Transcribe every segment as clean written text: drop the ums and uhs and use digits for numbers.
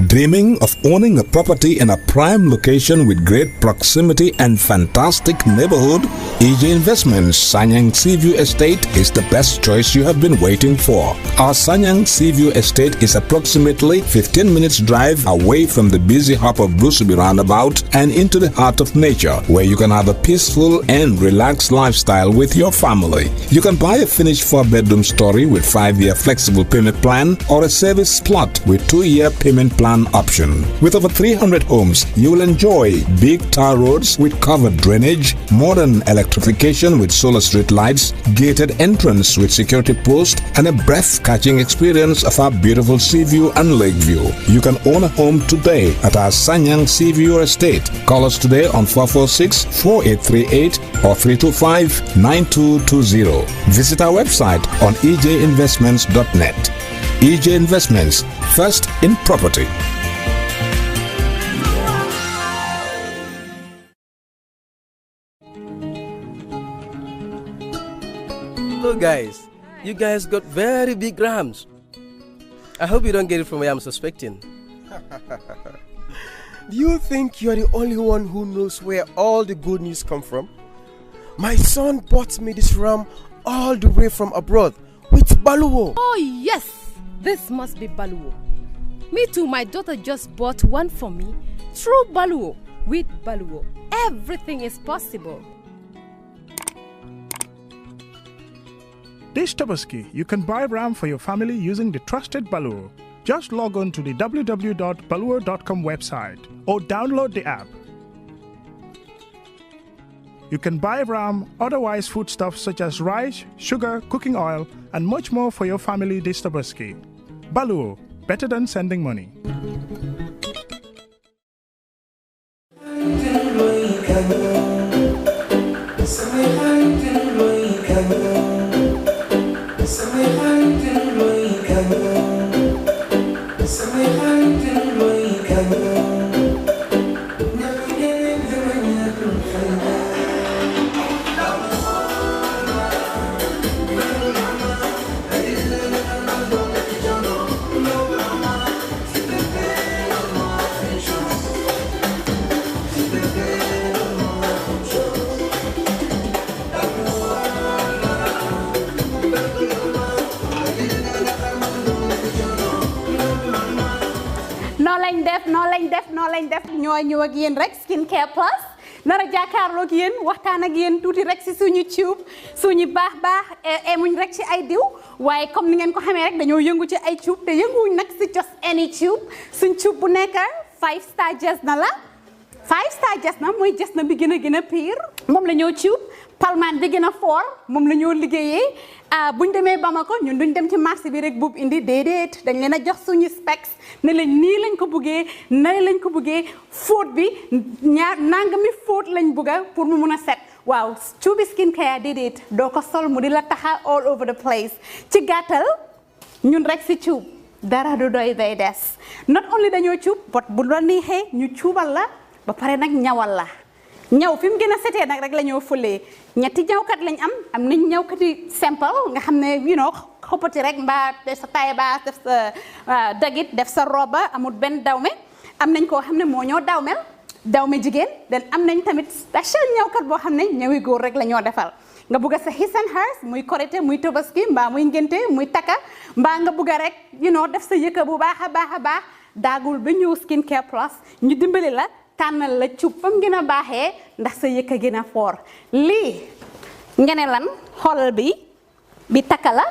Dreaming of owning a property in a prime location with great proximity and fantastic neighborhood? EJ Investments Sanyang Seaview Estate is the best choice you have been waiting for. Our Sanyang Seaview Estate is approximately 15 minutes drive away from the busy hub of Brusubi roundabout and into the heart of nature, where you can have a peaceful and relaxed lifestyle with your family. You can buy a finished 4-bedroom story with 5-year flexible payment plan or a service plot with 2-year payment plan option. With over 300 homes, you will enjoy big tar roads with covered drainage, modern electrification with solar street lights, gated entrance with security post, and a breath-catching experience of our beautiful sea view and lake view. You can own a home today at our Sanyang Seaview Estate. Call us today on 446-4838 or 325-9220. Visit our website on ejinvestments.net. EJ Investments, first in property. Look guys, you guys got very big rams. I hope you don't get it from where I'm suspecting. Do you think you're the only one who knows where all the good news come from? My son bought me this ram all the way from abroad with Baloo. Oh yes, this must be Baloo. Me too, my daughter just bought one for me through Baloo. With Baloo, everything is possible. This Tabaski, you can buy RAM for your family using the trusted Baloo. Just log on to the www.baloo.com website or download the app. You can buy RAM, otherwise foodstuffs such as rice, sugar, cooking oil, and much more for your family this Tabaski. Baloo, better than sending money. noo lañ def ñooy ñëw ak yéen rek skincare plus nara jàkkaarloo ak yéen waxtaan ak yéen tuuti rek si suñu tube suñu baax emuñ rek ci ay diw waaye comme ni ngeen ko xamee rek dañoo yëngu ci ay tube te yënguwuñ nag si just any tube suñ tube bu nekk 5-star Jesna la 5-star Jesna mooy Jesna bi gën a pire moom la ñoo tube palmaan bi gën a fort moom la ñoo liggéeyee buñ demee Bamako ñun duñ dem ci marché bi rek buub indi déedéet dañ leen a jox suñu specs ne leen nii lañ ko bëggee nay lañ ko bëggee fóot bi ñaar nangami fóot lañ bëgga pour mu mun a set waaw cuubi skincare déedéet doo ko sol mu di la taxa all over the place ci gàttal ñun rek si cuub dara du doy day des not only dañoo cuub but bu la neexee ñu cuubal la ba pare nag ñawal la ñaw fi mu gën a setee nag rek la ñoo fulee ñetti ñawkat lañ am nañ ñawkati simple nga xam ne xoppati rek mbaa def sa taille basse def sa dagit def sa roba amul benn dawme am nañ koo xam ne moo ñoo dawme jigéen den am nañ tamit special ñawkat boo xam ne ñawi góor rek la ñoo defal nga bugg sa his and hers muy korité muy tobaski mbaa muy ngénte muy takka mbaa nga bugg rek def sa yëkka bu baax a baax daagul ba ñëw skincare plus ñu dimbali la tànnal la cuub fam gën a baaxee ndax sa yëkka gën a foor lii nga ne lan xoolal bi takka la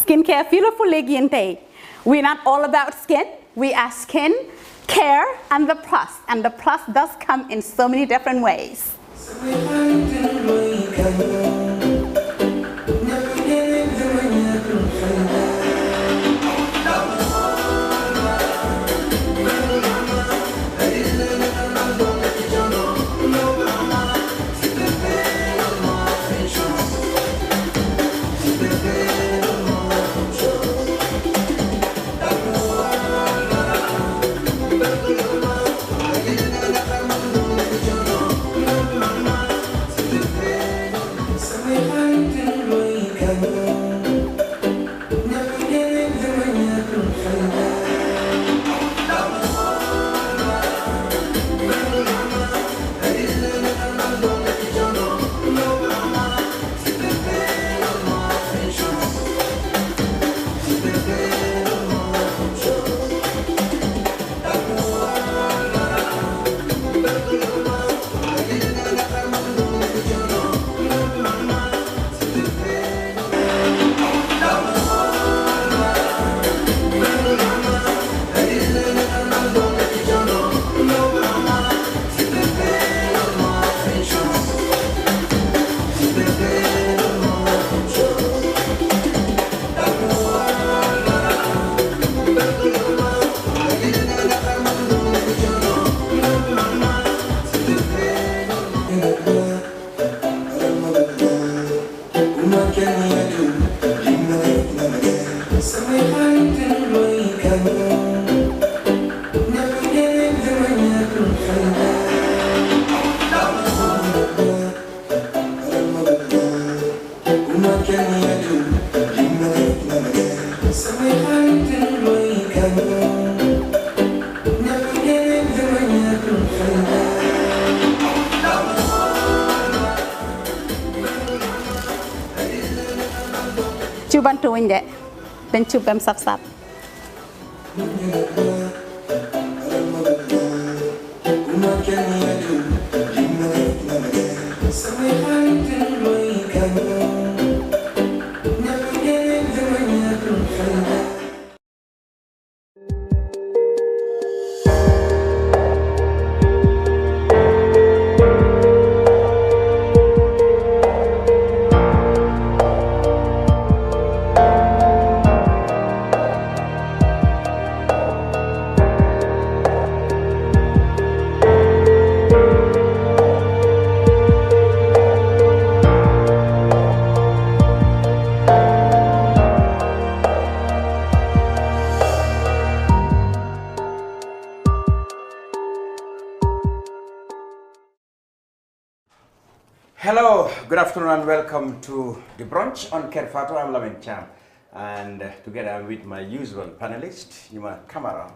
skincare fii la fu léegi yéen tey we're not all about skin we are skin care and the plus does come in so many different ways. Cubantu winde dan cubam sap-sap. Hello, good afternoon and welcome to the brunch on Kerfato. I'm Lamin Cham, and together I'm with my usual panelist, Yuma Kamara,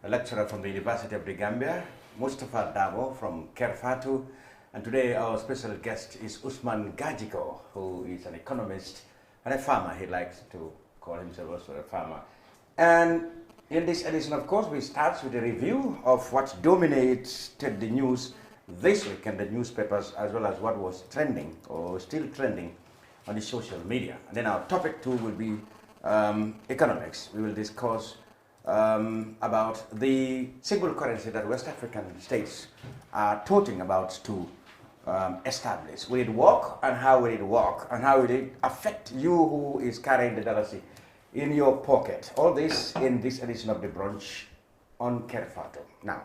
a lecturer from the University of the Gambia, Mustafa Dabo from Kerfato, and today our special guest is Usman Gajigo, who is an economist and a farmer. He likes to call himself also a farmer. And in this edition, of course, we start with a review of what dominates the news this week in the newspapers, as well as what was trending or still trending on the social media. And then our topic 2 will be economics. We will discuss about the single currency that West African states are talking about to establish. Will it work, and how will it work, and how will it affect you who is carrying the dollar in your pocket? All this in this edition of the brunch on Kerfato. Now,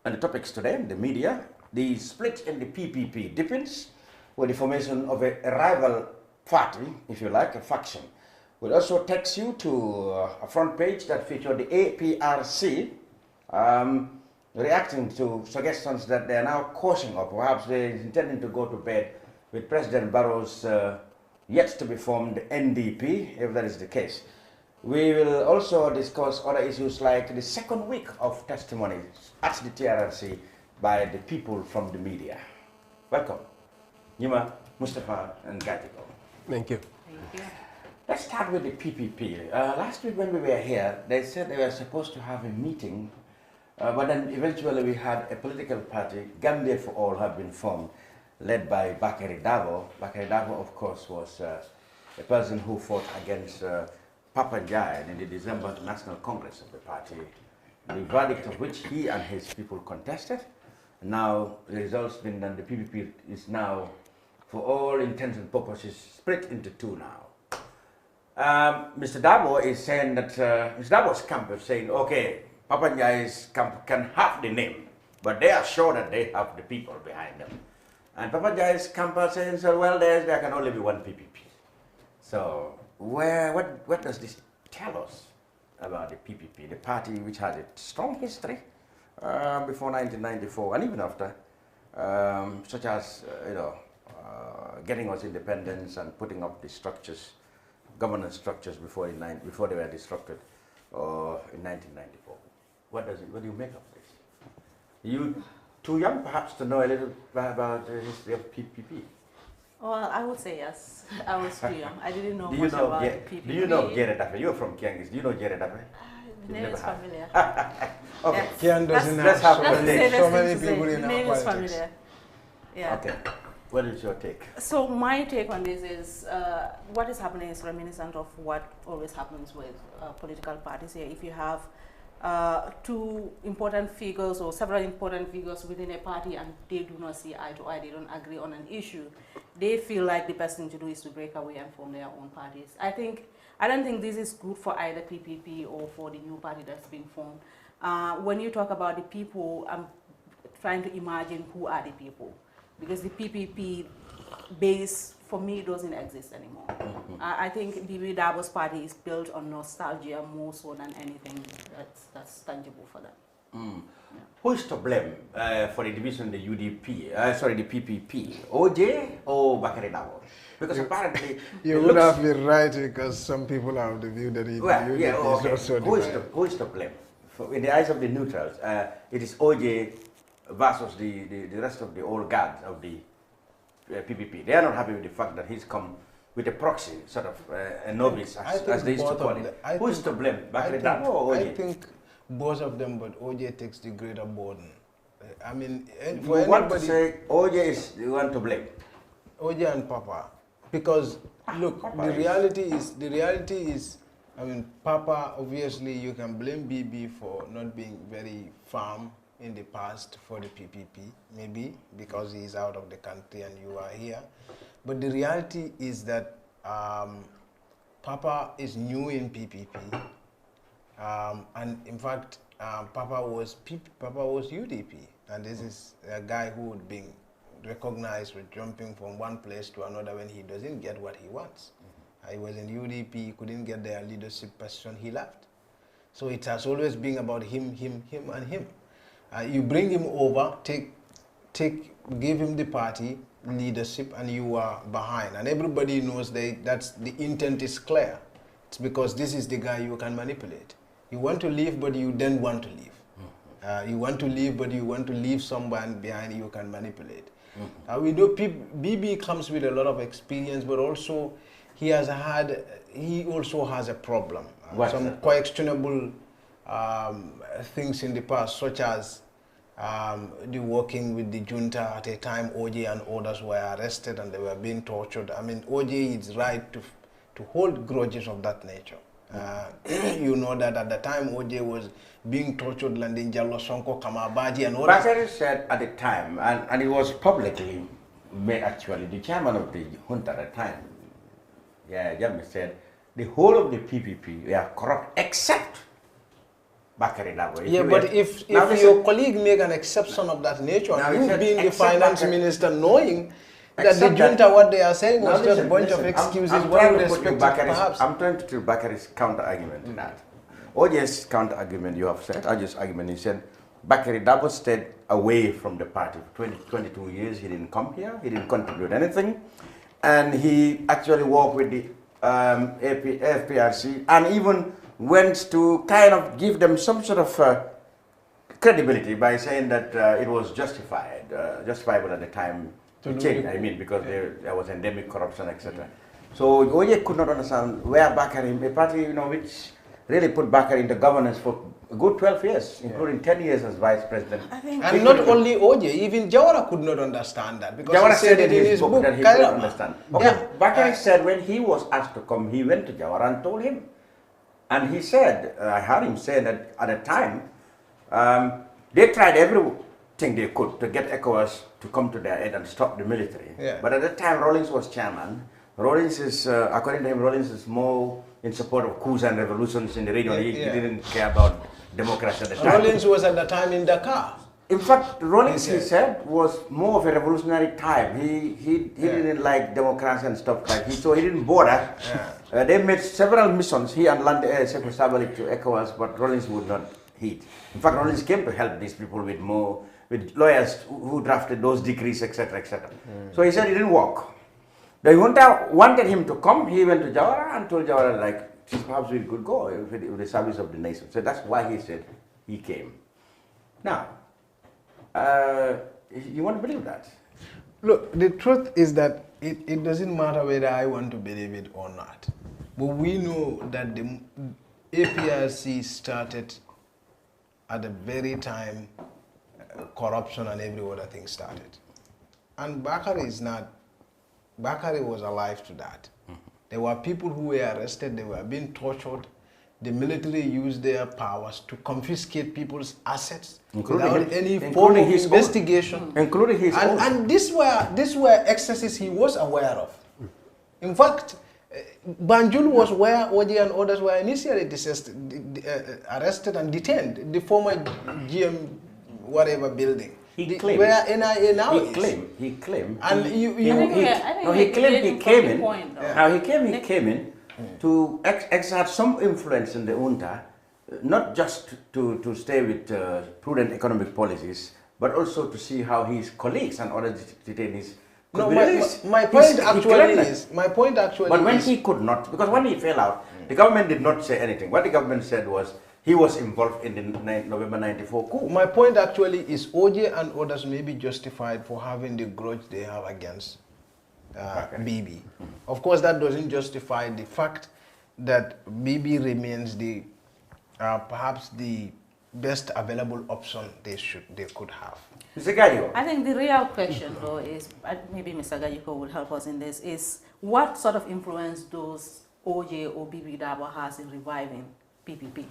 and the topics today, the media, the split in the PPP deepens with the formation of a rival party, if you like, a faction. We'll also take you to a front page that featured the APRC reacting to suggestions that they are now causing, or perhaps they're intending to go to bed with President Barrow's yet to be formed NDP, if that is the case. We will also discuss other issues like the second week of testimonies at the TRRC by the people from the media. Welcome, Yuma, Mustafa, and Gajigo. Thank you. Thank you. Let's start with the PPP. Last week when we were here, they said they were supposed to have a meeting, but then eventually we had a political party, Gambia for All, have been formed, led by Bakary Dabo. Bakary Dabo, of course, was a person who fought against Papa Njai in the December National Congress of the party, the verdict of which he and his people contested. Now the results been that the PPP is now, for all intents and purposes, split into two now. Mr. Dabo is saying that, Mr. Dabo's camp is saying, okay, Papa Njai's camp can have the name, but they are sure that they have the people behind them. And Papa Njai's camp are saying, so, well, there can only be one PPP. So, what does this tell us about the PPP, the party which has a strong history before 1994 and even after, such as getting us independence and putting up the structures, governance structures before they were disrupted in 1994. What do you make of this? You too young perhaps to know a little about the history of PPP. Well, I would say yes. I was too young. I didn't know Do much about PPP. Do you know Jere Dafe? You're from Kiangis. Do you know Jere Dafe? The name is familiar. Okay. Kian doesn't Let's have have so many people in the our name is politics. familiar. Yeah. Okay. What is your take? So my take on this is what is happening is reminiscent of what always happens with political parties here. If you have two important figures or several important figures within a party and they do not see eye to eye, they don't agree on an issue, they feel like the best thing to do is to break away and form their own parties. I don't think this is good for either PPP or for the new party that's been formed. When you talk about the people, I'm trying to imagine who are the people, because the PPP base for me doesn't exist anymore. I think Bibi Dabo's party is built on nostalgia more so than anything that's tangible for them. Yeah. Who is to blame for the division of the UDP, the PPP, OJ or Bakari Dabo? Because apparently... You would have been right, because some people have the view that the UDP is also who is to blame? In the eyes of the neutrals, it is OJ versus the rest of the old guards of the PPP. They are not happy with the fact that he's come with a proxy, sort of a novice, as they used to call it. Who is to blame, Bakari Dabo or OJ? I think both of them, but OJ takes the greater burden. I mean, you want to say OJ is the one to blame? OJ and Papa, because look, the reality is, I mean, Papa, obviously you can blame BB for not being very firm in the past for the PPP, maybe because he is out of the country and you are here. But the reality is that Papa is new in PPP. And in fact, Papa was UDP, and this is a guy who would be recognized with jumping from one place to another when he doesn't get what he wants. He was in UDP, he couldn't get their leadership position, he left. So it has always been about him, and him. You bring him over, give him the party leadership, and you are behind. And everybody knows that's the intent is clear. It's because this is the guy you can manipulate. You want to leave, but you then want to leave. You want to leave, but you want to leave someone behind you can manipulate. We know BB comes with a lot of experience, but also he also has a problem. Some questionable things in the past, such as the working with the junta at a time OJ and others were arrested and they were being tortured. I mean, OJ is right to hold grudges of that nature. You know that at the time OJ was being tortured, Landin Jallo, Sonko, Kamabaji and others. Bakari said at the time, and it was publicly made actually, the chairman of the junta at the time, Jamie said, the whole of the PPP were corrupt except Bakari Dabo. If your colleague make an exception of that nature, and you being the finance minister knowing that the junta, what they are saying was just a bunch of excuses. I'm trying to put Bakari's counter-argument to that. OJ's counter-argument, you have said, OJ's argument, he said, Bakari Dabo stayed away from the party for 22 years. He didn't come here, he didn't contribute anything. And he actually worked with the APRC and even went to kind of give them some sort of credibility by saying that it was justifiable at the time to change. I mean, because there was endemic corruption, etc. So OJ could not understand where Bakari, a party which really put Bakari into governance for a good 12 years, including 10 years as vice president. And not only OJ, even Jawara could not understand that, because Jawara he said it in his book that he could understand. Okay, Bakari said when he was asked to come, he went to Jawara and told him. And he said, I heard him say that at the time, they tried everything they could to get ECOWAS to come to their aid and stop the military. But at that time, Rawlings was chairman. Rawlings is, according to him, Rawlings is more in support of coups and revolutions in the region. He didn't care about democracy at the time. Rawlings was at the time in Dakar. In fact, Rawlings, he said, was more of a revolutionary type. He didn't like democracy and stuff like that. So he didn't bother. They made several missions, he and Sekou Sabali, to ECOWAS, but Rawlings would not heed. In fact, Rawlings came to help these people with lawyers who drafted those decrees, etc., etc. So he said it didn't work. The junta wanted him to come. He went to Jawara and told Jawara, like, perhaps we could go with the service of the nation. So that's why he said he came. Now, you want to believe that? Look, the truth is that it doesn't matter whether I want to believe it or not. But we know that the APRC started at the very time corruption and every other thing started. And Bakari was alive to that. There were people who were arrested, they were being tortured. The military used their powers to confiscate people's assets without any form of investigation. Including his own. And these were excesses he was aware of. In fact, Banjul was where OJ and others were initially arrested and detained, the former GM whatever building. He claimed. Where NIA now he is. He claimed. And he claimed he came in to exert some influence in the junta, not just to stay with prudent economic policies, but also to see how his colleagues and other detainees could be released. My point actually But when he could not, because when he fell out, the government did not say anything. What the government said was he was involved in the November 94 coup. My point actually is OJ and others may be justified for having the grudge they have against BB. Of course, that doesn't justify the fact that BB remains the perhaps the best available option they could have. Mr. Gajigo. I think the real question, though, is maybe Mr. Gajigo will help us in this: is what sort of influence does OJ or BB Dabo has in reviving PPP?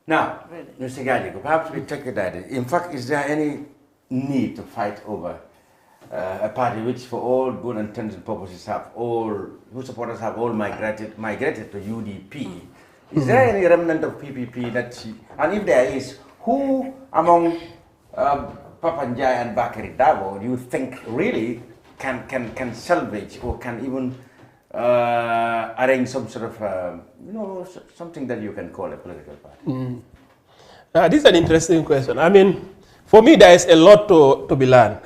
Now, really? Mr. Gajigo, perhaps we take it at it. In fact, is there any need to fight over a party which, for all good intents and purposes, whose supporters have all migrated to UDP? Is there any remnant of PPP and if there is, who among Papanjai and Bakari Dabo do you think really can salvage or can even arrange some sort of, something that you can call a political party? This is an interesting question. I mean, for me, there is a lot to be learned.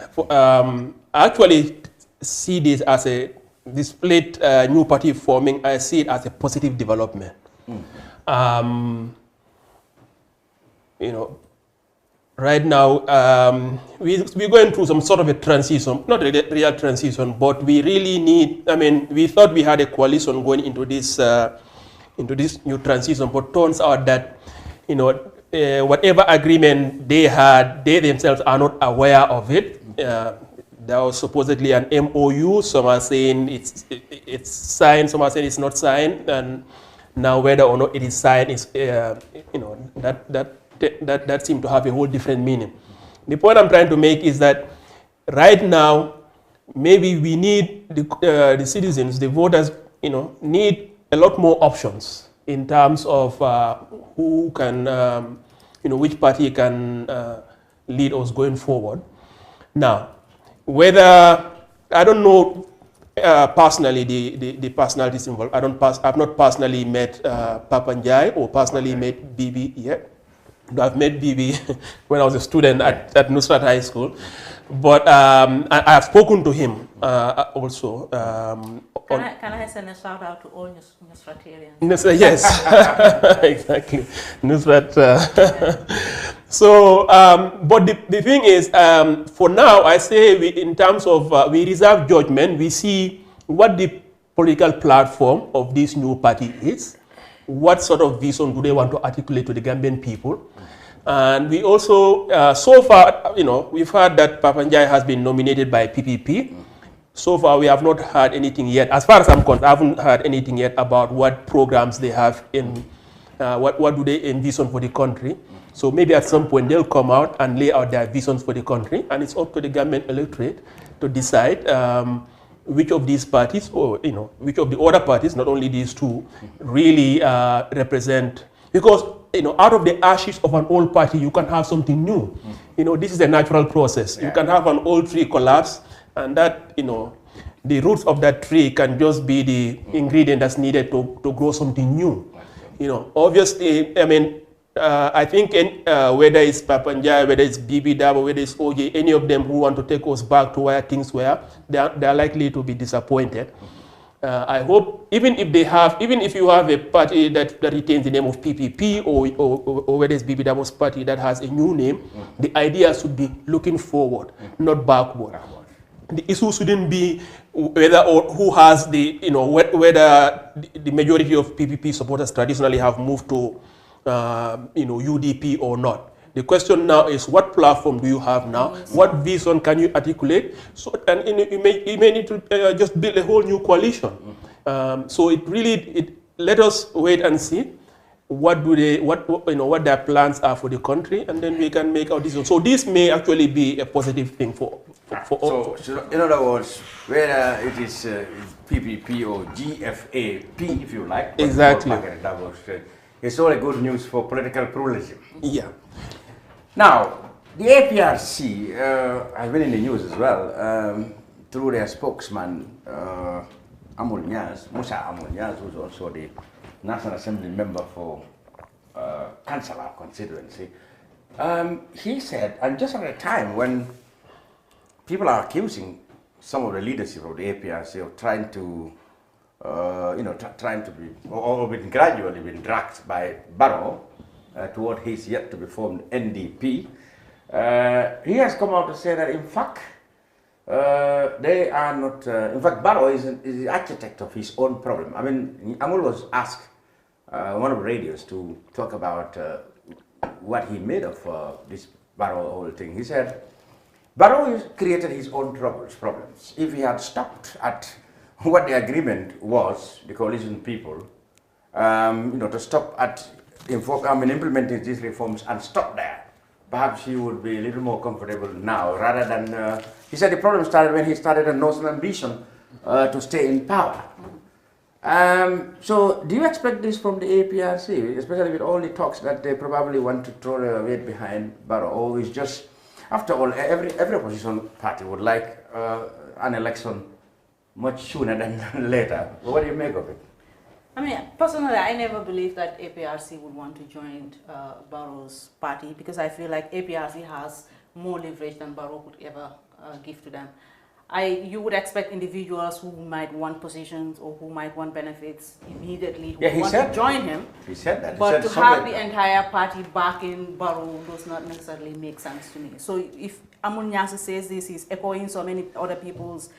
I actually see this as this split new party forming. I see it as a positive development. Right now, we're going through some sort of a transition, not a real transition, but we really need, we thought we had a coalition going into this new transition, but turns out that, whatever agreement they had, they themselves are not aware of it. There was supposedly an MOU, some are saying it's signed, some are saying it's not signed, and now whether or not it is signed is, that seems to have a whole different meaning. The point I'm trying to make is that right now, maybe we need the citizens, the voters, need a lot more options in terms of who can, which party can lead us going forward. Now, whether, I don't know personally the personalities involved. I've not personally met Papanjai or personally met BB yet. I've met BB when I was a student at Nusrat High School, but I have spoken to him also. Can I send a shout out to all Nusratarians? Yes, exactly. Nusrat. So, but the thing is, for now, I say in terms of we reserve judgment. We see what the political platform of this new party is. What sort of vision do they want to articulate to the Gambian people? And we also, so far, we've heard that Papanjai has been nominated by PPP. So far, we have not heard anything yet. As far as I'm concerned, I haven't heard anything yet about what programs they have in, what do they envision for the country. So maybe at some point they'll come out and lay out their visions for the country, and it's up to the Gambian electorate to decide which of these parties, or which of the other parties, not only these two, really represent. Because out of the ashes of an old party, you can have something new. This is a natural process. Yeah. You can have an old tree collapse, and that the roots of that tree can just be the ingredient that's needed to grow something new. Obviously, I think whether it's Papanjai, whether it's BB Dabo, whether it's OJ, any of them who want to take us back to where things were, they're likely to be disappointed. I hope, even if you have a party that retains the name of PPP, or whether it's BB Dabo's party that has a new name, the idea should be looking forward, not backward. The issue shouldn't be whether or who has the, whether the majority of PPP supporters traditionally have moved to UDP or not. The question now is, what platform do you have now? Yes. What vision can you articulate? So, and you may need to just build a whole new coalition. So let us wait and see what their plans are for the country, and then we can make our decision. So this may actually be a positive thing for all. So in other words, whether it is PPP or GFAP, if you like. Exactly. It's all a good news for political pluralism. Yeah. Now, The APRC has been in the news as well through their spokesman, Amul Nyas, Musa Amul Nyas, who's also the National Assembly member for Kansala constituency. He said, and just at a time when people are accusing some of the leadership of the APRC of trying to, trying to be, or been gradually been dragged by Barrow toward his yet to be formed NDP, he has come out to say that in fact, they are not, in fact, Barrow is the architect of his own problem. I mean, Amul was asked one of the radios to talk about what he made of this Barrow whole thing. He said, Barrow created his own problems. If he had stopped at what the agreement was, the coalition people, to stop at implementing these reforms and stop there, perhaps he would be a little more comfortable now, rather than, he said the problem started when he started a notional ambition to stay in power. So do you expect this from the APRC, especially with all the talks that they probably want to throw their weight behind Barrow, or is just, after all, every opposition party would like an election much sooner than later. What do you make of it? I mean, personally, I never believed that APRC would want to join Barrow's party, because I feel like APRC has more leverage than Barrow could ever give to them. You would expect individuals who might want positions or who might want benefits immediately who want to join him. He said that. But to have the entire party back in Barrow does not necessarily make sense to me. So if Amul Nyasi says this, he's echoing so many other people's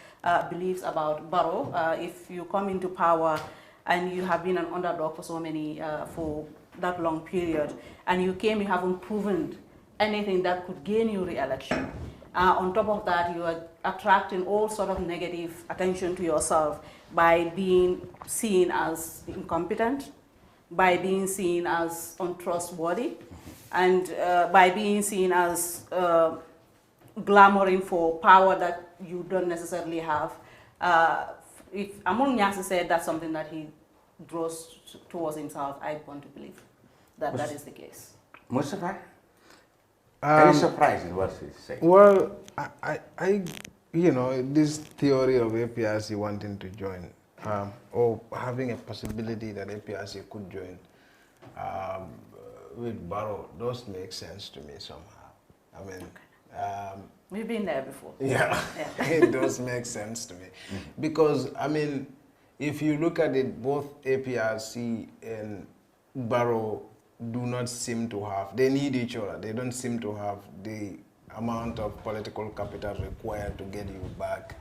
beliefs about Barrow. If you come into power and you have been an underdog for so many, for that long period, and you haven't proven anything that could gain you re-election. On top of that, you are attracting all sort of negative attention to yourself by being seen as incompetent, by being seen as untrustworthy, and by being seen as glamoring for power that you don't necessarily have. If Amul Nyasi said that's something that he draws towards himself, I want to believe that that is the case. Mustafa? Any surprise in what he's saying? Well, I this theory of APRC wanting to join, or having a possibility that APRC could join with Barrow, does make sense to me somehow. I mean, we've been there before. Yeah, it does make sense to me. Because, I mean, if you look at it, both APRC and Barrow do not seem to have, they need each other. They don't seem to have the amount of political capital required to get you back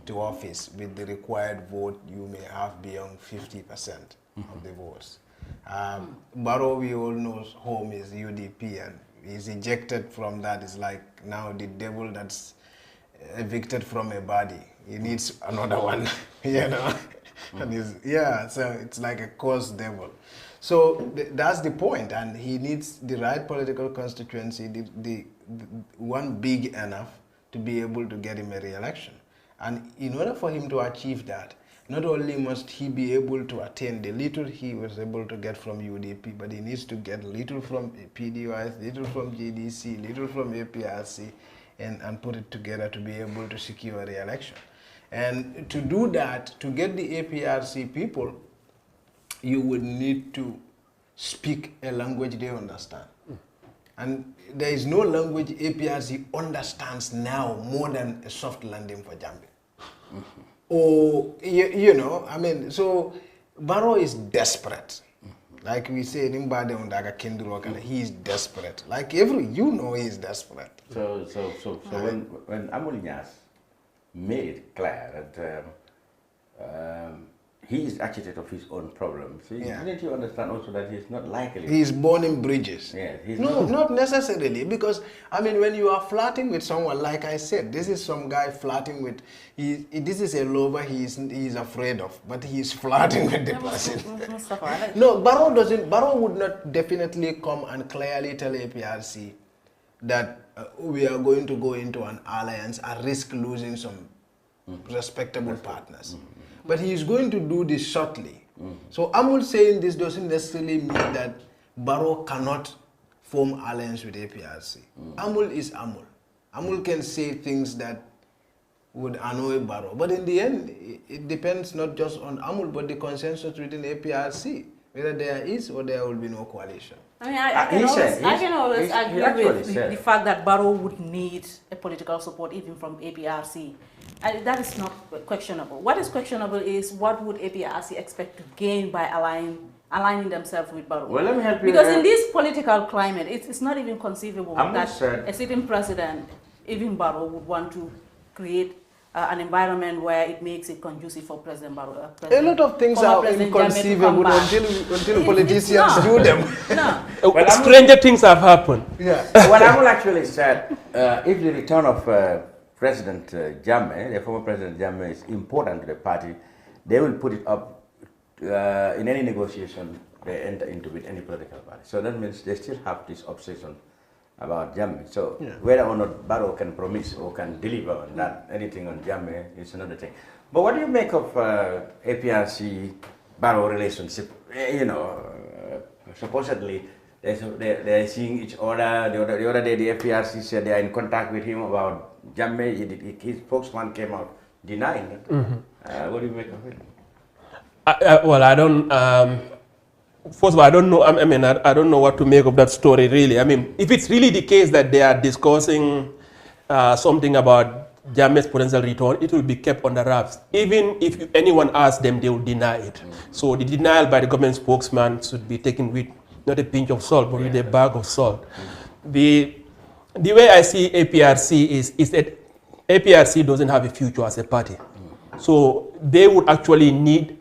to office with the required vote you may have beyond 50% of the votes. Barrow, we all know, home is UDP, and he's ejected from that. It's like now the devil that's evicted from a body. He needs another one, And so it's like a cursed devil. So that's the point, and he needs the right political constituency, the one big enough to be able to get him a re-election. And in order for him to achieve that, not only must he be able to attain the little he was able to get from UDP, but he needs to get little from PDYs, little from GDC, little from APRC, and put it together to be able to secure a re-election. And to do that, to get the APRC people, you would need to speak a language they understand. And there is no language APRC understands now more than a soft landing for Gambia. Or, I mean, so Barrow is desperate. Like we say, he is desperate. Like he is desperate. So when Amul Nyas made it clear that he is architect of his own problems. Didn't you understand also that he's not likely? He's burning bridges. Yeah, not necessarily, because I mean, when you are flirting with someone, like I said, this is some guy flirting with. This is a lover he is afraid of, but he is flirting with the person. No, Barrow doesn't. Barrow would not definitely come and clearly tell APRC that we are going to go into an alliance and risk losing some respectable partners. But he is going to do this shortly. So Amul saying this doesn't necessarily mean that Barrow cannot form alliance with APRC. Amul is Amul. Amul can say things that would annoy Barrow. But in the end, it depends not just on Amul, but the consensus within APRC, whether there is or there will be no coalition. I mean, I can always agree with the fact that Barrow would need a political support even from APRC. That is not questionable. What is questionable is what would APRC expect to gain by aligning themselves with Barrow? Well, let me help you. Because in this political climate, it's not even conceivable that a sitting president, even Barrow, would want to create an environment where it makes it conducive for President Barrow. A lot of things are inconceivable until politicians do them. No. Well, stranger things have happened. Yeah. What Amul actually said, if the return of President Jammeh, the former President Jammeh, is important to the party, they will put it up in any negotiation they enter into with any political party. So that means they still have this obsession about Jammeh. So whether or not Barrow can promise or can deliver on that, anything on Jammeh is another thing. But what do you make of APRC Barrow relationship? You know, supposedly they're seeing each other. The other day the APRC said they are in contact with him about Jammeh. His spokesman came out denying it. What do you make of it? Well, I don't. First of all, I don't know. I mean, I don't know what to make of that story. Really, I mean, if it's really the case that they are discussing something about Jammeh's potential return, it will be kept under wraps. Even if anyone asks them, they will deny it. So the denial by the government spokesman should be taken with not a pinch of salt, but with a bag of salt. The way I see APRC is that APRC doesn't have a future as a party. So they would actually need,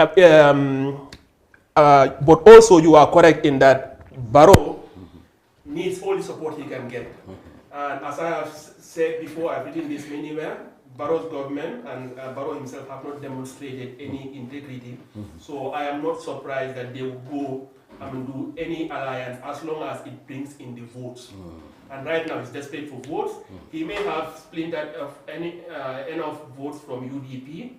but also you are correct in that Barrow needs all the support he can get. And as I have said before, I've written this anywhere, Barrow's government and Barrow himself have not demonstrated any integrity. So I am not surprised that they will go and do any alliance as long as it brings in the votes. And right now he's desperate for votes. He may have splintered enough votes from UDP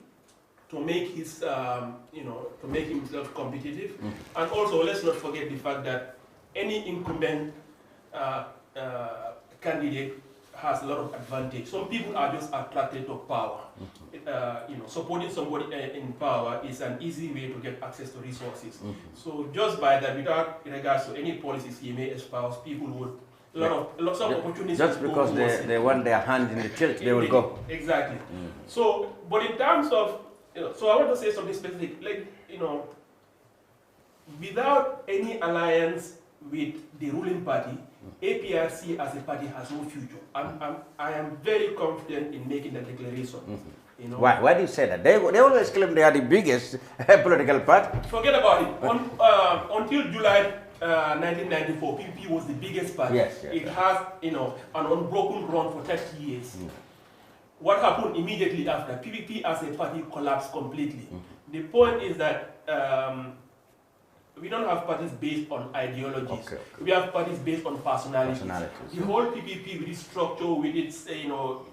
to make his, to make himself competitive. And also, let's not forget the fact that any incumbent candidate has a lot of advantage. Some people are just attracted to power. Supporting somebody in power is an easy way to get access to resources. So just by that, without regards to any policies he may espouse, people would lots of opportunities. Just because they want their hand in the tilt, they will go. Exactly. So, but in terms of, so I want to say something specific, like, without any alliance with the ruling party, APRC as a party has no future. I am very confident in making that declaration. Why do you say that? They always claim they are the biggest political party. Forget about it. Until July 1994, PPP was the biggest party. It has an unbroken run for 30 years. What happened immediately after? PPP as a party collapsed completely. The point is that we don't have parties based on ideologies. We have parties based on personalities. The whole PPP with its structure, with its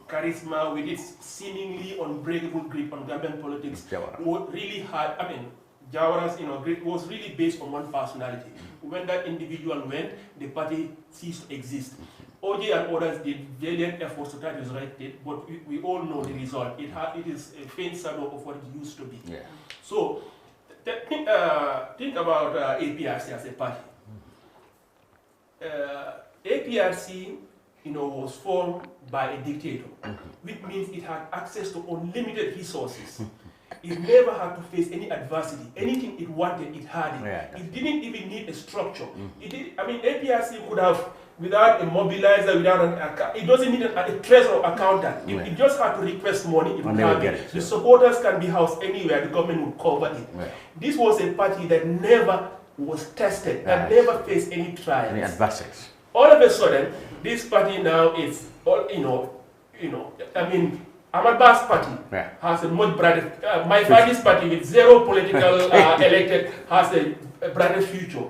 charisma, with its seemingly unbreakable grip on Gambian politics, was really hard. I mean, Jawara's grip was really based on one personality. When that individual went, the party ceased to exist. OJ and others did valiant efforts to try to resurrect it, but we all know the result. It is a faint shadow of what it used to be. So think about APRC as a party. APRC, was formed by a dictator, which means it had access to unlimited resources. It never had to face any adversity. Anything it wanted, it had it. It didn't even need a structure. APRC could have, without a mobilizer, without an account, it doesn't need a treasurer accountant. It just had to request money. It would have it. The supporters can be housed anywhere. The government would cover it. This was a party that never was tested, that never faced any trials. Any adversities. All of a sudden, this party now is, Ahmad Ba's party has a much brighter, my party's party with zero political elected has a brighter future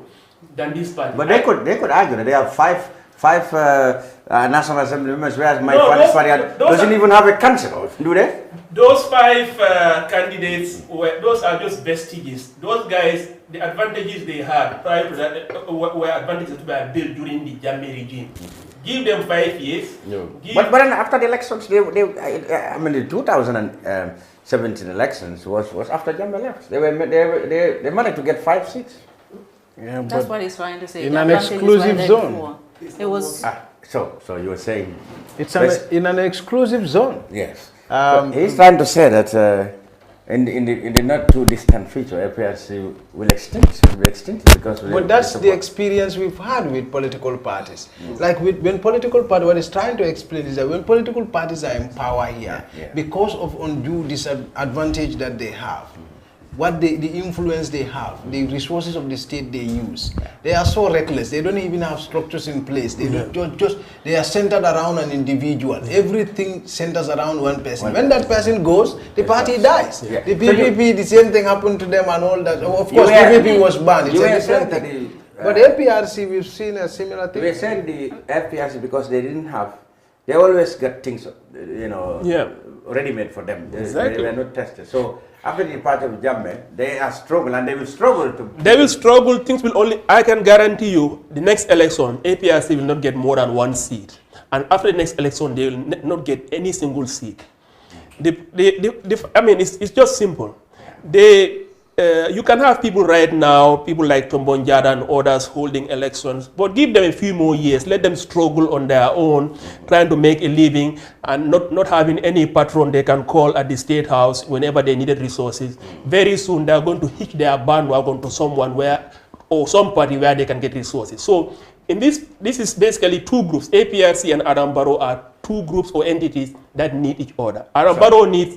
than this party. But they could argue that they have 5 National Assembly members, whereas my party doesn't even have a councillor, do they? Those 5 candidates, those are just vestiges. Those guys, the advantages they had prior to that were advantages that were built during the Jammeh regime. Give them 5 years. No. But then after the elections, I mean the 2017 elections was after Jammeh left. They managed to get 5 seats. Yeah, that's what he's trying to say. In an exclusive zone. It was. So you were saying it's in an exclusive zone. Yes. So he's trying to say that in the not too distant future, APRC will be extinct because. But that's the experience we've had with political parties. Like when political party, what he's trying to explain is that when political parties are in power here, because of undue disadvantage that they have, what the influence they have, the resources of the state they use, they are so reckless. They don't even have structures in place. They don't they are centered around an individual. Everything centers around one person. When that person goes, the party dies. The PPP, the same thing happened to them and all that. Of course, PPP was banned. It's a different thing. But APRC, we've seen a similar thing. We said the APRC because they didn't have. They always got things, ready-made for them. They were not tested. So after the part of Jammeh, they are struggling and they will struggle to. They will struggle. Things will only. I can guarantee you, the next election, APRC will not get more than 1 seat, and after the next election, they will not get any single seat. I mean, it's just simple. You can have people right now, people like Tombonjada and others holding elections, but give them a few more years, let them struggle on their own, trying to make a living and not having any patron they can call at the State House whenever they needed resources. Very soon they're going to hitch their bandwagon to someone or some party where they can get resources. So in this is basically 2 groups. APRC and Adam Barrow are 2 groups or entities that need each other. Adam Barrow needs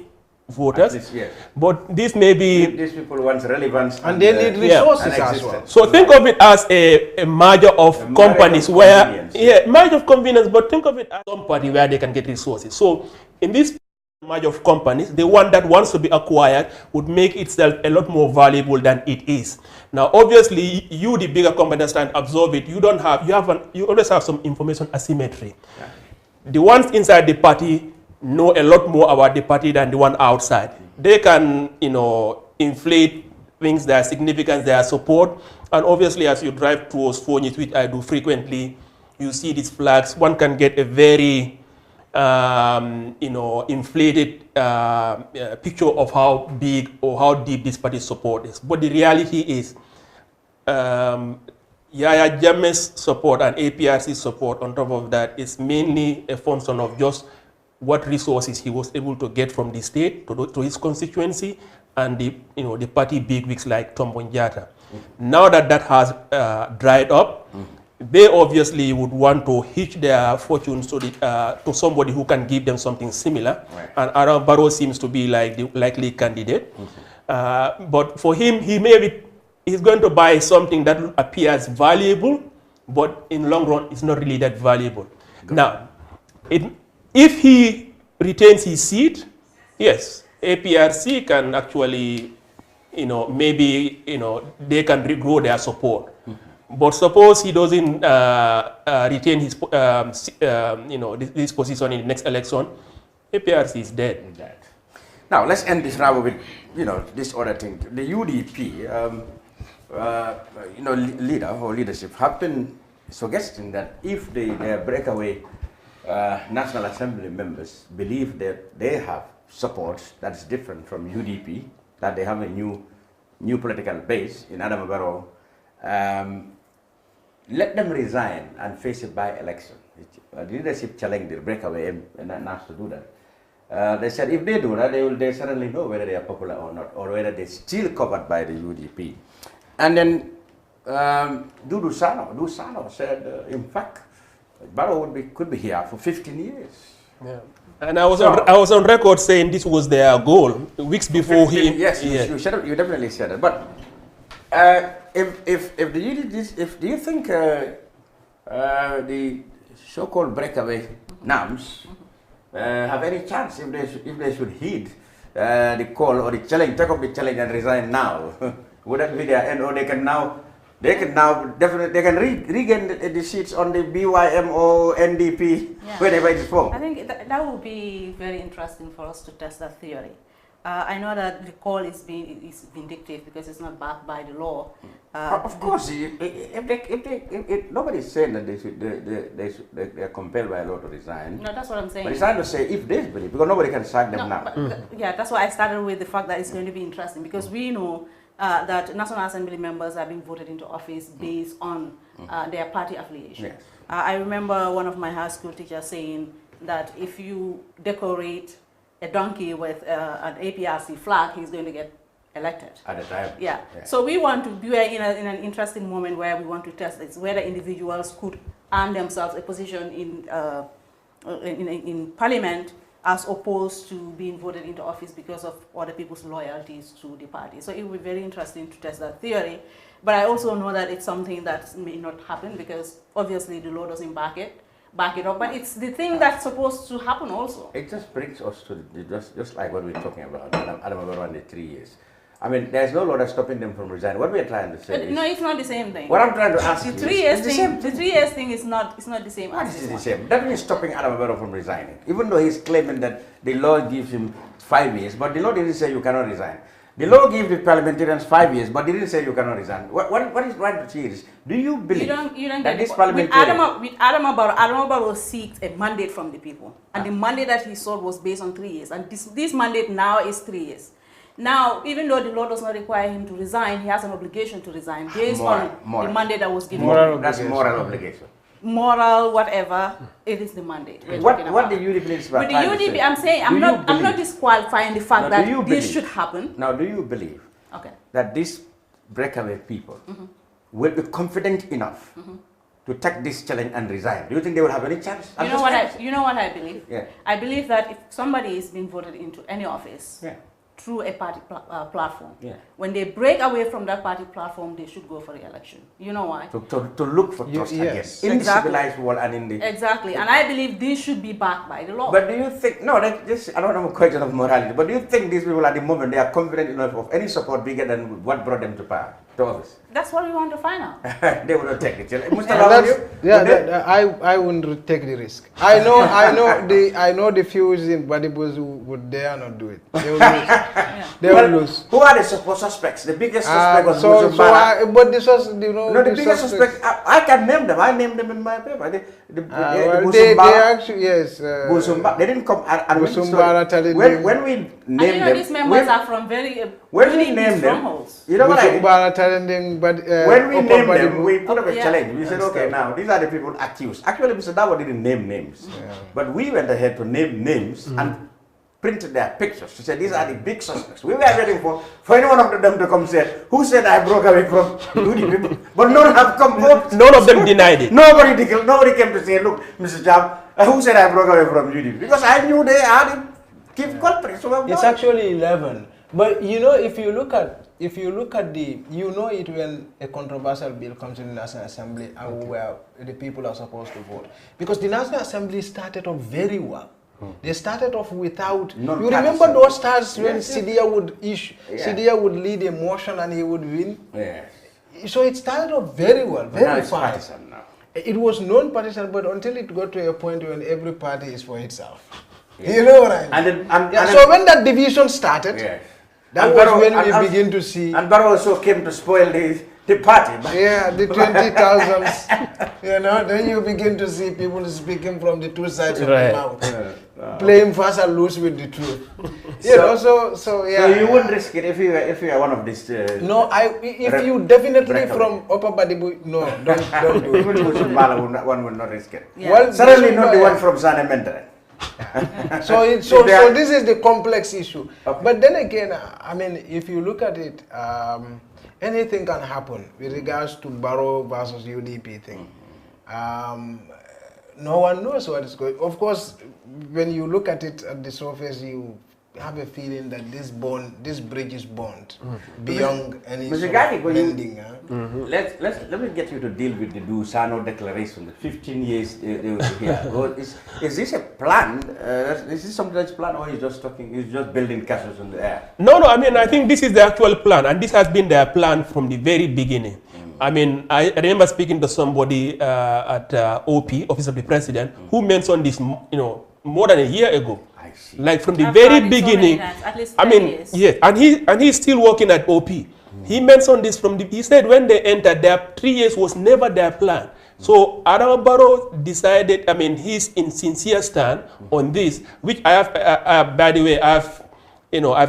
voters, but this may be these people want relevance and they need resources as well. So think of it as a merger of companies where merger of convenience, but think of it as some party where they can get resources. So in this merger of companies, the one that wants to be acquired would make itself a lot more valuable than it is. Now obviously you, the bigger company, understand, absorb it. You always have some information asymmetry. The ones inside the party know a lot more about the party than the one outside. They can, inflate things, their significance, their support. And obviously, as you drive towards Phoenix, which I do frequently, you see these flags. One can get a very, inflated picture of how big or how deep this party's support is. But the reality is, Yaya Jammeh's support and APRC's support on top of that is mainly a function of just what resources he was able to get from the state to his constituency and the party bigwigs like Tombonjada. Now that has dried up, they obviously would want to hitch their fortunes to somebody who can give them something similar. And Adam Barrow seems to be like the likely candidate. But for him, he's going to buy something that appears valuable, but in the long run, it's not really that valuable. Now, if he retains his seat, yes, APRC can actually, maybe, they can regrow their support. But suppose he doesn't retain his, this position in the next election, APRC is dead. Now let's end this now with, this other thing. The UDP, leader or leadership have been suggesting that if their breakaway National Assembly members believe that they have support that's different from UDP, that they have a new political base in Adam Barrow, let them resign and face a by-election. The leadership challenged the breakaway and asked to do that. They said if they do that, they certainly know whether they are popular or not, or whether they're still covered by the UDP. And then Dudu Sano said, in fact, Barrow could be here for 15 years. Yeah. And I was on record saying this was their goal weeks before he. Yes, you definitely said it. But if do you think the so-called breakaway NAMs have any chance if they should heed the call or the challenge, take up the challenge and resign now? Would that be their end, or they can now They can now definitely regain the seats on the BYM or NDP whenever it is formed. I think that would be very interesting for us to test that theory. I know that the call is vindictive because it's not backed by the law. Of course, if nobody is saying that they are compelled by law to resign. No, that's what I'm saying. But it's hard to say if they believe, because nobody can sack them now. Yeah, that's why I started with the fact that it's going to be interesting, because we know that National Assembly members are being voted into office based on their party affiliation. Yes. I remember one of my high school teachers saying that if you decorate a donkey with an APRC flag, he's going to get elected. At the time. Yeah. So we want to be in an interesting moment where we want to test this, whether individuals could earn themselves a position in parliament as opposed to being voted into office because of other people's loyalties to the party. So it would be very interesting to test that theory. But I also know that it's something that may not happen because obviously the law doesn't back it up, but it's the thing that's supposed to happen also. It just brings us to just like what we're talking about, Adam around the 3 years. I mean, there's no law that's stopping them from resigning. What we're trying to say is, no, it's not the same thing. What I'm trying to ask the you 3 years thing, the 3 years thing is not the same. What is the same? That means stopping Adam Barrow from resigning, even though he's claiming that the law gives him 5 years, but the law didn't say you cannot resign. The law gives the parliamentarians 5 years, but they didn't say you cannot resign. What is right to see is, do you believe that this parliamentarian... With Adam Barrow seeks a mandate from the people, and the mandate that he sought was based on 3 years, and this mandate now is 3 years. Now, even though the law does not require him to resign, he has an obligation to resign based on the mandate that was given. That's a moral obligation. Moral, whatever, it is the mandate. What do you believe is with the UDP, I'm saying I'm not disqualifying the fact that this should happen. Now, do you believe that these breakaway people will be confident enough to take this challenge and resign? Do you think they will have any chance? You know what I believe? Yeah. I believe that if somebody is being voted into any office through a party platform, when they break away from that party platform, they should go for the election. You know why? To look for trust again. In the civilized world and in the... Exactly. And I believe this should be backed by the law. But do you think... No, I don't have a question of morality, but do you think these people at the moment, they are confident enough of any support bigger than what brought them to power, to office? That's what we want to find out. They will not take the challenge. I wouldn't take the risk. I know the few in Badibus who would dare not do it. They will lose. They will lose. Who are the suspects? The biggest suspect was the biggest suspect. I can name them. I named them in my paper. They actually, yes. They didn't come. When we named them, these members are from very when we named them, you know what I mean? When we named them, we put up a challenge. We said, okay, now these are the people accused. Actually, Mr. Dawa didn't name names, but we went ahead to name names and printed their pictures to say these are the big suspects. We were waiting for any one of them to come say, who said I broke away from UDP? But none have come forward. None of them denied it. Nobody came to say, look, Mr. Jam, who said I broke away from UDP? Because I knew they had keep culprits. So it's actually 11. But you know, if you look at it when a controversial bill comes in the National Assembly and where the people are supposed to vote. Because the National Assembly started off very well. They started off without... You remember those times when Sidia would lead a motion and he would win? Yes. So it started off very well, very fast. It was non-partisan, but until it got to a point when every party is for itself. You know what I mean? So when that division started, that was when we begin to see... And Barrow also came to spoil the party. Yeah, the 20,000s. You know, then you begin to see people speaking from the two sides of the mouth. Playing fast and loose with the truth. So you wouldn't risk it if you are one of these... no, if you definitely from Upper Badibu, no, don't do it. Even one would not risk it. Yeah. Well, certainly not the one from San Menteren. So this is the complex issue. But then again, I mean, if you look at it, anything can happen with regards to Barrow versus UDP thing. No one knows what is going. Of course, when you look at it at the surface, you have a feeling that this bridge is burned beyond any sort of mending. Let me get you to deal with the Dusano declaration. The 15 years they were here. Is this a plan? Is this something that's planned, or is just talking? Is just building castles in the air? No. I mean, I think this is the actual plan, and this has been their plan from the very beginning. I mean, I remember speaking to somebody at OP, Office of the President, who mentioned this, more than a year ago. I see. Like from the very beginning. So at least I mean, years. yes, and he's still working at OP. He mentioned this he said when they entered, their 3 years was never their plan. So Adam Barrow decided, I mean, he's in sincere stand on this, which I have, by the way, I've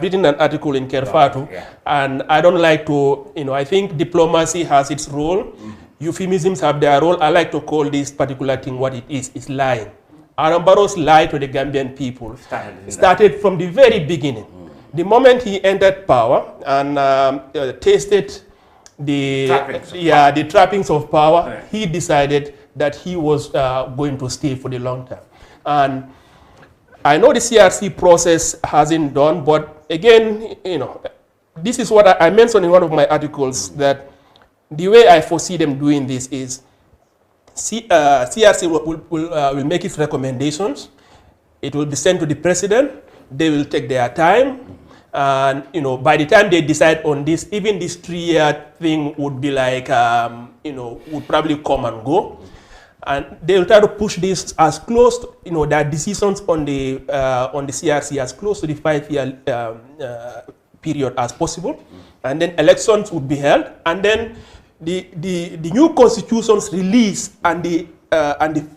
written an article in Kerfatu, and I don't like to, I think diplomacy has its role, euphemisms have their role. I like to call this particular thing what it is. It's lying. Adam Barrow's lie to the Gambian people started from the very beginning. The moment he entered power and tasted the trappings of power, he decided that he was going to stay for the long term. And I know the CRC process hasn't done, but again, this is what I mentioned in one of my articles, that the way I foresee them doing this is CRC will make its recommendations. It will be sent to the president. They will take their time. And, by the time they decide on this, even this 3-year thing would be like, would probably come and go. And they will try to push this as close to, their decisions on the CRC as close to the 5-year period as possible. And then elections would be held. And then the new constitution's release and the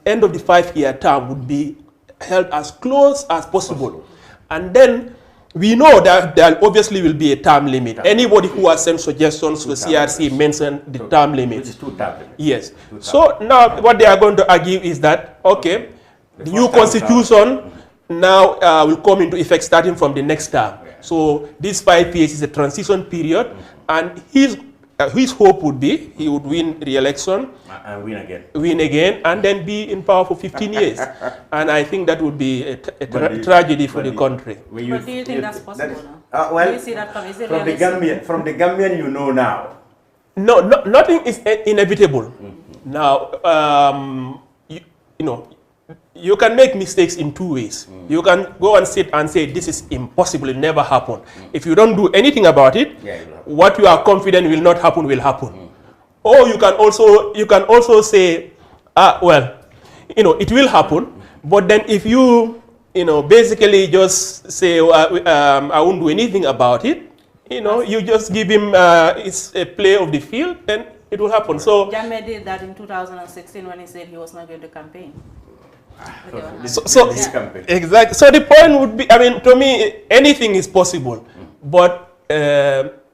end of the 5-year term would be held as close as possible. And then we know that there obviously will be a term limit. Anybody who has sent suggestions to the CRC mentioned the term limit. Which is 2 term limit. Yes. So now what they are going to argue is that, okay, the new constitution now will come into effect starting from the next term. So this 5 years is a transition period, and his hope would be he would win re-election and win again, and then be in power for 15 years. And I think that would be a tragedy for the country. But do you think that's possible now? Well, do you see that coming? Is it from the Gambian now. No, nothing is inevitable. Now, you can make mistakes in 2 ways. You can go and sit and say, this is impossible, it never happened. If you don't do anything about it, what you are confident will not happen will happen. Or you can also say, well, it will happen, but then if you, basically just say, I won't do anything about it, you just give him it's a play of the field, and it will happen. So Jammeh did that in 2016 when he said he was not going to campaign. Exactly. So the point would be, I mean, to me, anything is possible, but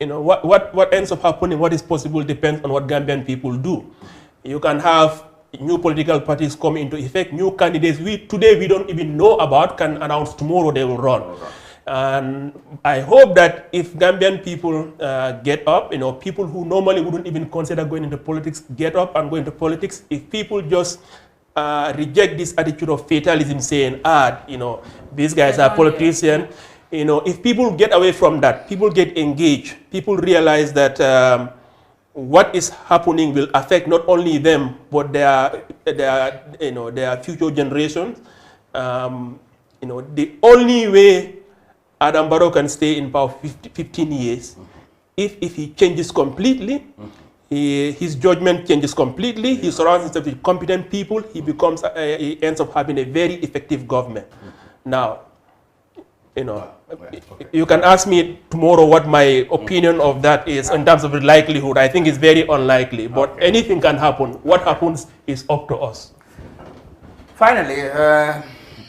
what ends up happening, what is possible, depends on what Gambian people do. You can have new political parties come into effect, new candidates today we don't even know about can announce tomorrow they will run. And I hope that if Gambian people get up, people who normally wouldn't even consider going into politics get up and go into politics. If people just reject this attitude of fatalism, saying, these guys are politicians. If people get away from that, people get engaged, people realize that what is happening will affect not only them, but their future generations. The only way Adam Barrow can stay in power for 15 years, if he changes completely, his judgment changes completely, he surrounds himself with competent people, he ends up having a very effective government. Now, you can ask me tomorrow what my opinion of that is in terms of the likelihood. I think it's very unlikely, but anything can happen. What happens is up to us. Finally,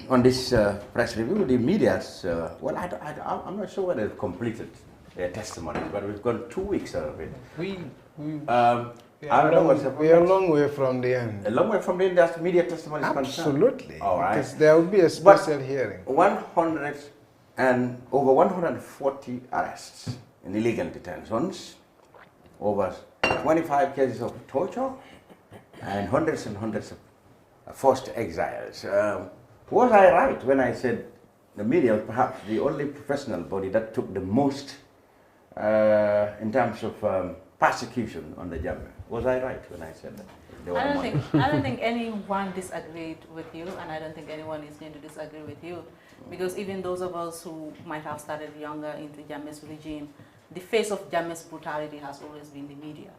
on this press review, the media's, I'm not sure whether they've completed their testimonies, but we've gone 2 weeks out of it. We are a long way from the end. A long way from the end, that's media testimonies concerned? Absolutely. All right. Because there will be a special hearing. Over 140 arrests in illegal detentions, over 25 cases of torture, and hundreds of forced exiles. Was I right when I said the media was perhaps the only professional body that took the most in terms of persecution on the Jammeh? Was I right when I said that? I don't think anyone disagreed with you, and I don't think anyone is going to disagree with you, because even those of us who might have started younger into Jammeh's regime, the face of Jammeh's brutality has always been the media.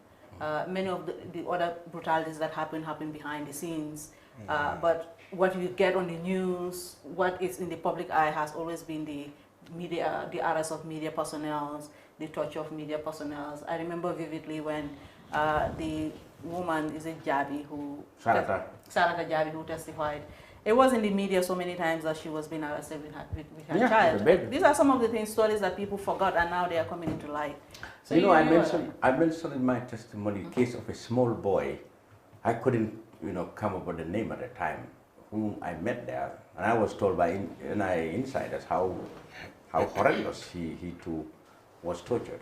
Many of the other brutalities that happen behind the scenes. But what you get on the news, what is in the public eye has always been the media, the arrest of media personnel, the torture of media personnel. I remember vividly when the woman, is it Jabi, who Sarata Jabi, who testified. It was in the media so many times that she was being arrested with her child. These are some of the stories that people forgot, and now they are coming into light. So I mentioned in my testimony the case of a small boy. I couldn't, come up with the name at the time, whom I met there, and I was told by insiders how horrendous he too was tortured.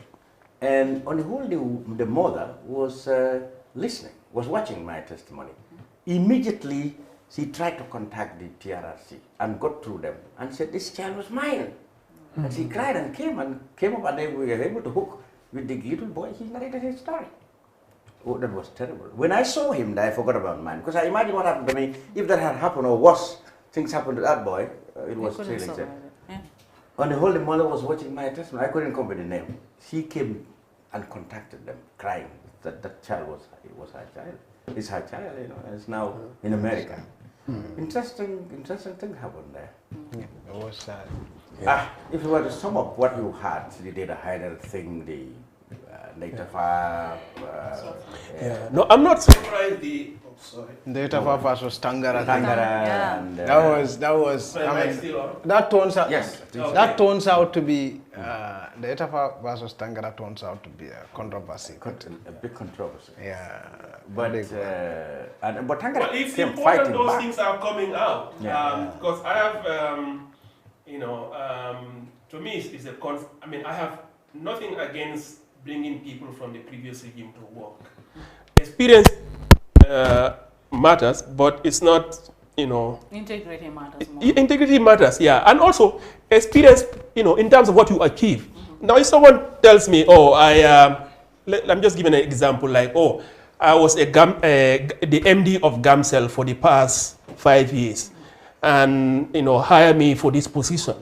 And on the whole, the mother was listening, was watching my testimony. Immediately, she tried to contact the TRRC and got through them and said, this child was mine. And she cried and came up, and they were able to hook with the little boy. He narrated his story. Oh, that was terrible. When I saw him, I forgot about mine, because I imagine what happened to me. If that had happened or worse things happened to that boy, it was thrilling. On the whole, the mother was watching my testimony. I couldn't come with the name. She came and contacted them, crying that child was her child. It's her child, and it's now in America. Interesting thing happened there. It was sad. If you were to sum up what you had, the data hider thing, the data file. No, I'm not surprised. Data file versus Tangara. And, that was. I mean, that turns out. Yes. That turns out to be data file versus Tangara turns out to be a controversy. A big controversy. Yeah. But Tangara well, it's came important fighting those back. things are coming out. Because I have, to me, it's a I have nothing against bringing people from the previous regime to work. Experience matters, but it's not, integrity matters more. Integrity matters, yeah. And also, experience, in terms of what you achieve. Now, if someone tells me, I'm just giving an example, like, I was the MD of Gamcell for the past 5 years, and hire me for this position.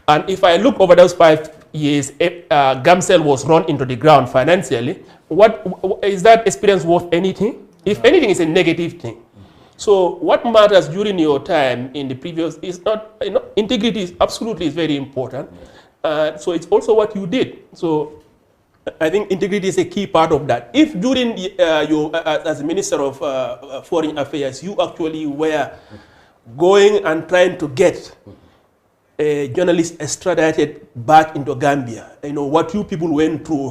And if I look over those 5 years, Gamcell was run into the ground financially. What is that experience worth anything? If anything, it's a negative thing. So what matters during your time in the previous is not, integrity is absolutely very important. So it's also what you did. So I think integrity is a key part of that. If during your, as a Minister of Foreign Affairs, you actually were going and trying to get a journalist extradited back into Gambia, what you people went through,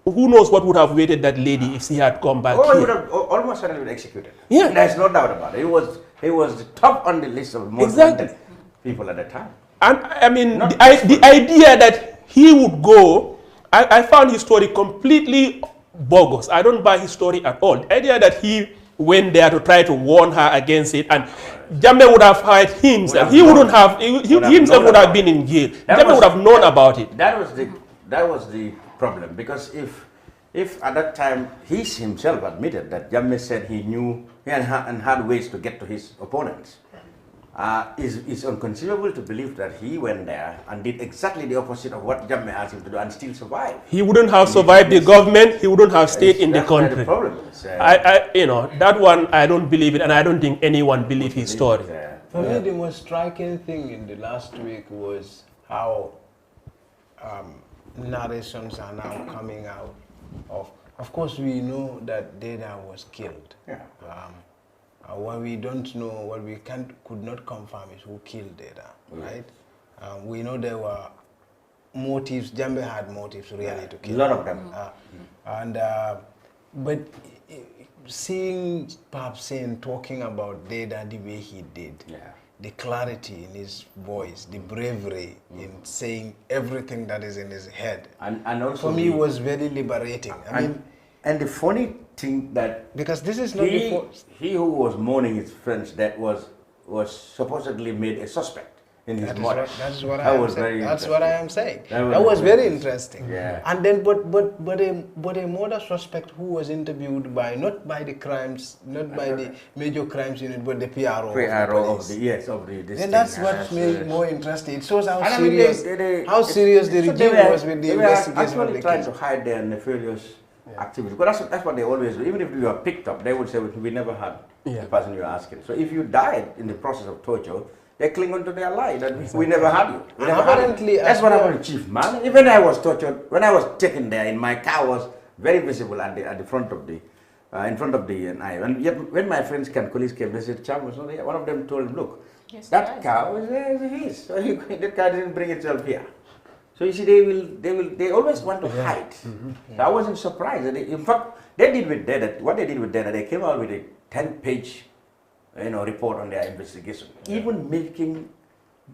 who knows what would have waited that lady if she had come back here. He would have almost certainly been executed. Yeah. There's no doubt about it. He was the top on the list of most wanted people at the time. And I mean, the idea that he would go, I found his story completely bogus. I don't buy his story at all. The idea that he went there to try to warn her against it, and Jammeh would have hired himself. He wouldn't have, himself would have been in jail. Jammeh would have known about it. That was the problem, because if at that time he himself admitted that Jammeh said he knew and had ways to get to his opponents, it's inconceivable to believe that he went there and did exactly the opposite of what Jammeh asked him to do and still survived. He wouldn't have survived the government. He wouldn't have stayed in the country. The problem is, that one I don't believe it, and I don't think anyone believes his story. For me, the most striking thing in the last week was how narrations are now coming out of course we know that Deda was killed. What we don't know, what we could not confirm is who killed Deda, right? We know there were motives. Jammeh had motives really to kill. A lot of them. But seeing Pap Sen talking about Deda the way he did, the clarity in his voice, the bravery in saying everything that is in his head, and also for me was very liberating. And the funny thing that, because this is not he who was mourning his friend's death was supposedly made a suspect in his murder. That's what I am saying. That was very interesting. Yeah. And then, but a murder suspect who was interviewed by not by the crimes, not by the major crimes unit, but the PRO. of the and that's what made it more interesting. It shows how serious the regime was with the investigation of the actually case. trying to hide their nefarious activity. Because that's what they always do. Even if you are picked up, they would say, we never had the person you're asking. So if you died in the process of torture, they cling on to their lie that we never had you. We never apparently, that's what happened to Chief, man. Even I was tortured, when I was taken there, in my car was very visible at the front of the, in front of the eye. And yet, when my friends and colleagues came, they said, Cham was not here. One of them told him, look, that car was his. So that car didn't bring itself here. So you see, they always want to hide. So I wasn't surprised. In fact, what they did with Dada, they came out with a 10-page, report on their investigation, even making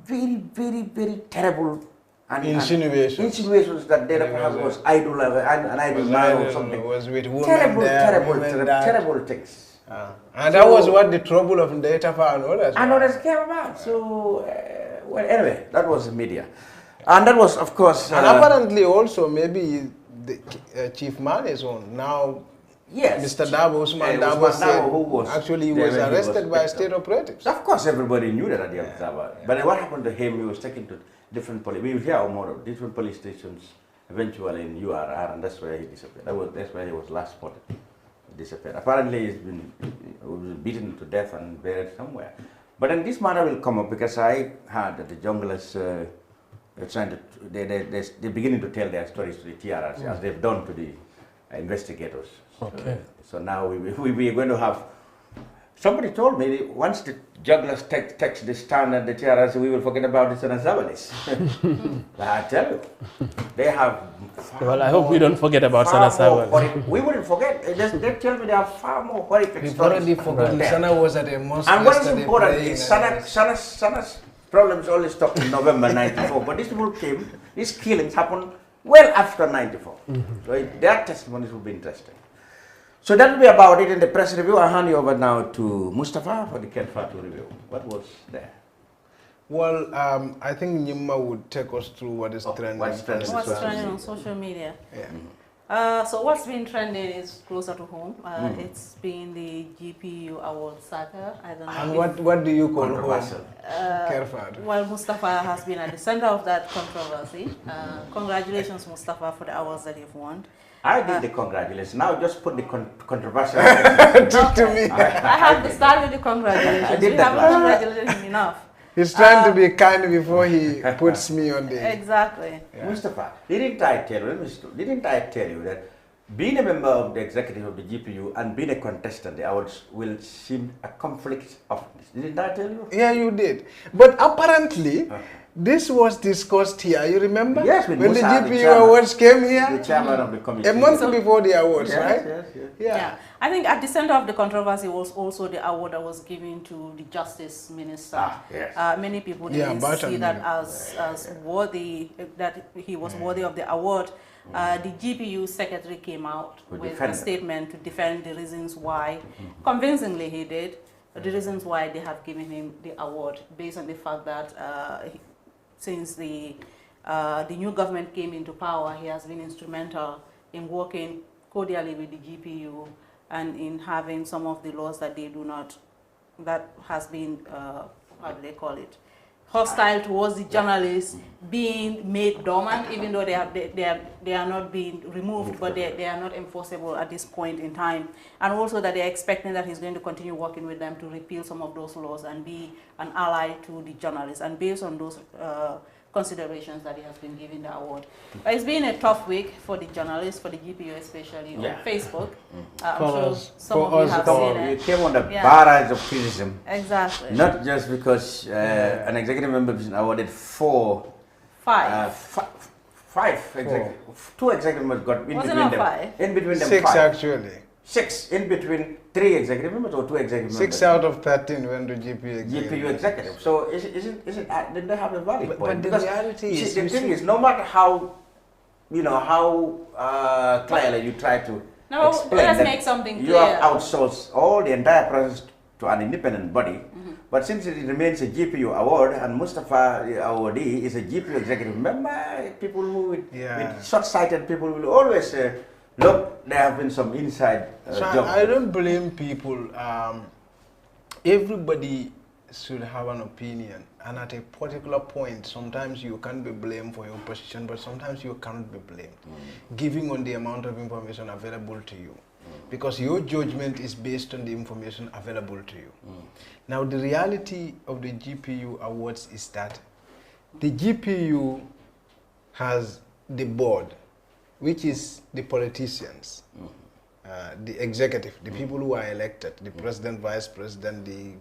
very, very, very terrible insinuations that Dada perhaps was an idol man or something. Was with women terrible things. And that was what the trouble of Data and others. And others came about. So, well, anyway, that was the media. And that was, of course... and apparently also, maybe the Chief Man is on. Now, yes, Mr. Dabo, Usman Dabo said, actually he was arrested by state operatives. Of course, everybody knew that at the Dabo. But what happened to him, he was taken to different police... We will hear more of different police stations, eventually in URR, and that's where he disappeared. That's where he was last spotted. He disappeared. Apparently, he was beaten to death and buried somewhere. But then this matter will come up because I heard that the junglers... they're beginning to tell their stories to the TRRC as they've done to the investigators. So now we're going to have... Somebody told me once the jugglers take the stand at the TRRC, we will forget about the Sanazabalis. I tell you, they have... Well, I hope we don't forget about Sanazabalis. We wouldn't forget. They tell me there are far more horrific stories. We've already forgotten. Sana was at a mosque. And what is important is Sana's problems only stopped in November 94, but these people came, these killings happened well after 94. So their testimonies will be interesting. So that will be about it in the press review. I'll hand you over now to Mustafa for the Ketfatu review. What was there? Well, I think Nyima would take us through what is trending. What's trending on social media? So what's been trending is closer to home. It's been the GPU award saga. I don't know. And what do you call home? Well, Mustafa has been at the center of that controversy. Congratulations, Mustafa, for the awards that you've won. I did the congratulations. Now just put the controversial. To me. I have to start with the congratulations. You haven't congratulated him enough. He's trying to be kind before he puts me on the... Exactly. Mustafa, didn't I tell you that being a member of the executive of the GPU and being a contestant, the awards will seem a conflict of interest. Didn't I tell you? Yeah, you did. But apparently, this was discussed here. You remember? Yes, with when Musa, the GPU awards came here? The chairman of the committee. A month before the awards, right? Yeah. I think at the center of the controversy was also the award that was given to the Justice Minister. Many people didn't see that as worthy, that he was worthy of the award. The GPU secretary came out with a statement to defend the reasons why, convincingly he did, the reasons why they have given him the award, based on the fact that since the new government came into power, he has been instrumental in working cordially with the GPU and in having some of the laws that they do not, that has been, how do they call it, hostile towards the journalists being made dormant, even though they are not being removed, but they are not enforceable at this point in time. And also that they are expecting that he's going to continue working with them to repeal some of those laws and be an ally to the journalists. And based on those considerations that he has been given the award. It's been a tough week for the journalists, for the GPU especially, on Facebook. I'm sure some of you have seen it. You came on the barrage of criticism. Exactly. Not just because an executive member was awarded two executive members got in between them. Five? In between them Six, five. actually. 6 in between 3 executive members or 2 executive members? 6 out of 13 went to GPU executive. So isn't did they have a valid point? But the reality is, the thing is, no matter how clearly you try to explain let's make something clear. You have outsourced all the entire process to an independent body. But since it remains a GPU award and Mustafa, the awardee, is a GPU executive member, people who with short-sighted people will always say, look, there have been some inside jobs. I don't blame people. Everybody should have an opinion, and at a particular point, sometimes you can be blamed for your position, but sometimes you cannot be blamed, giving on the amount of information available to you, because your judgment is based on the information available to you. Now, the reality of the GPU awards is that the GPU has the board, which is the politicians, the executive, the people who are elected, the president, vice president, the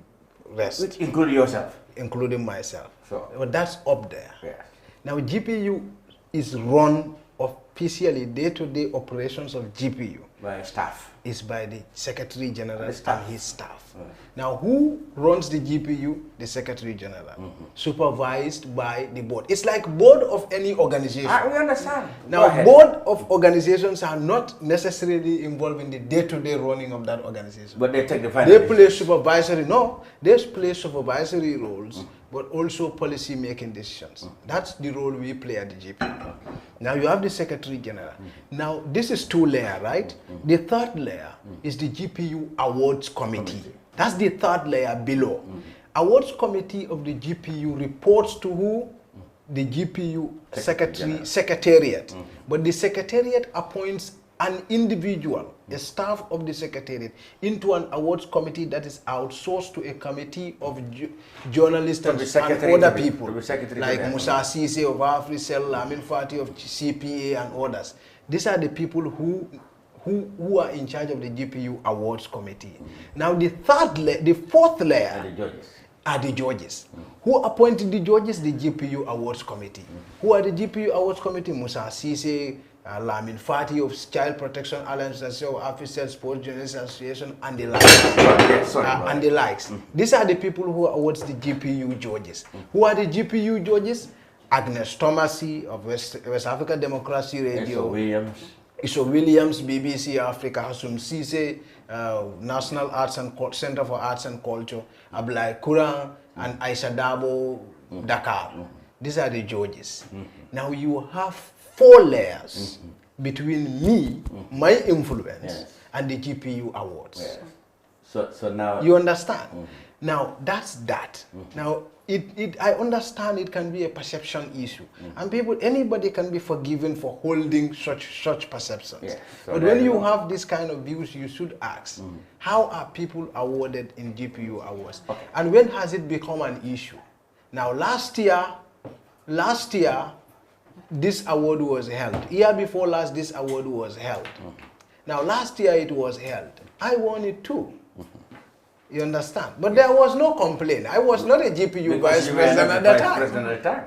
rest. Which include yourself? Including myself. Sure. But that's up there. Yes. Now, GPU is run officially, day-to-day operations of GPU. By staff. Is by the Secretary General and his staff. Now, who runs the GPU? The Secretary General, supervised by the board. It's like board of any organization. We understand. Now, board of organizations are not necessarily involved in the day-to-day running of that organization. But they take the final. They play supervisory. No, they play supervisory roles, but also policy-making decisions. That's the role we play at the GPU. Now, you have the Secretary General. Now, this is two layers, right? The third layer is the GPU Awards Committee. That's the third layer below. Awards Committee of the GPU reports to who? The GPU Secretariat. But the Secretariat appoints an individual, a staff of the Secretariat, into an awards committee that is outsourced to a committee of journalists and other people, like Musa Sise of APRC, Lamin Fati of CPA and others. These are the people who are in charge of the GPU Awards Committee. Now the fourth layer are the judges. Who appointed the judges? The GPU Awards Committee. Who are the GPU Awards Committee? Musa Sise, Lamin Fati of Child Protection Alliance, Official Sports Journalists Association, and the likes. These are the people who awards the GPU judges. Who are the GPU judges? Agnes Thomasi of West Africa Democracy Radio. Iso Williams, BBC Africa, Hasum Sise, National Arts and Center for Arts and Culture, Ablai Kurang, and Aisha Dabo, Dakar. These are the judges. Now you have 4 layers between me, my influence, and the GPU awards. Yes. So now you understand. Now that's that. Now I understand it can be a perception issue, and anybody can be forgiven for holding such perceptions. Yes. So but when you have this kind of views, you should ask, how are people awarded in GPU awards, and when has it become an issue? Now last year, this award was held. Year before last, this award was held. Now last year it was held. I won it too. You understand? But there was no complaint. I was not a GPU vice president at that time.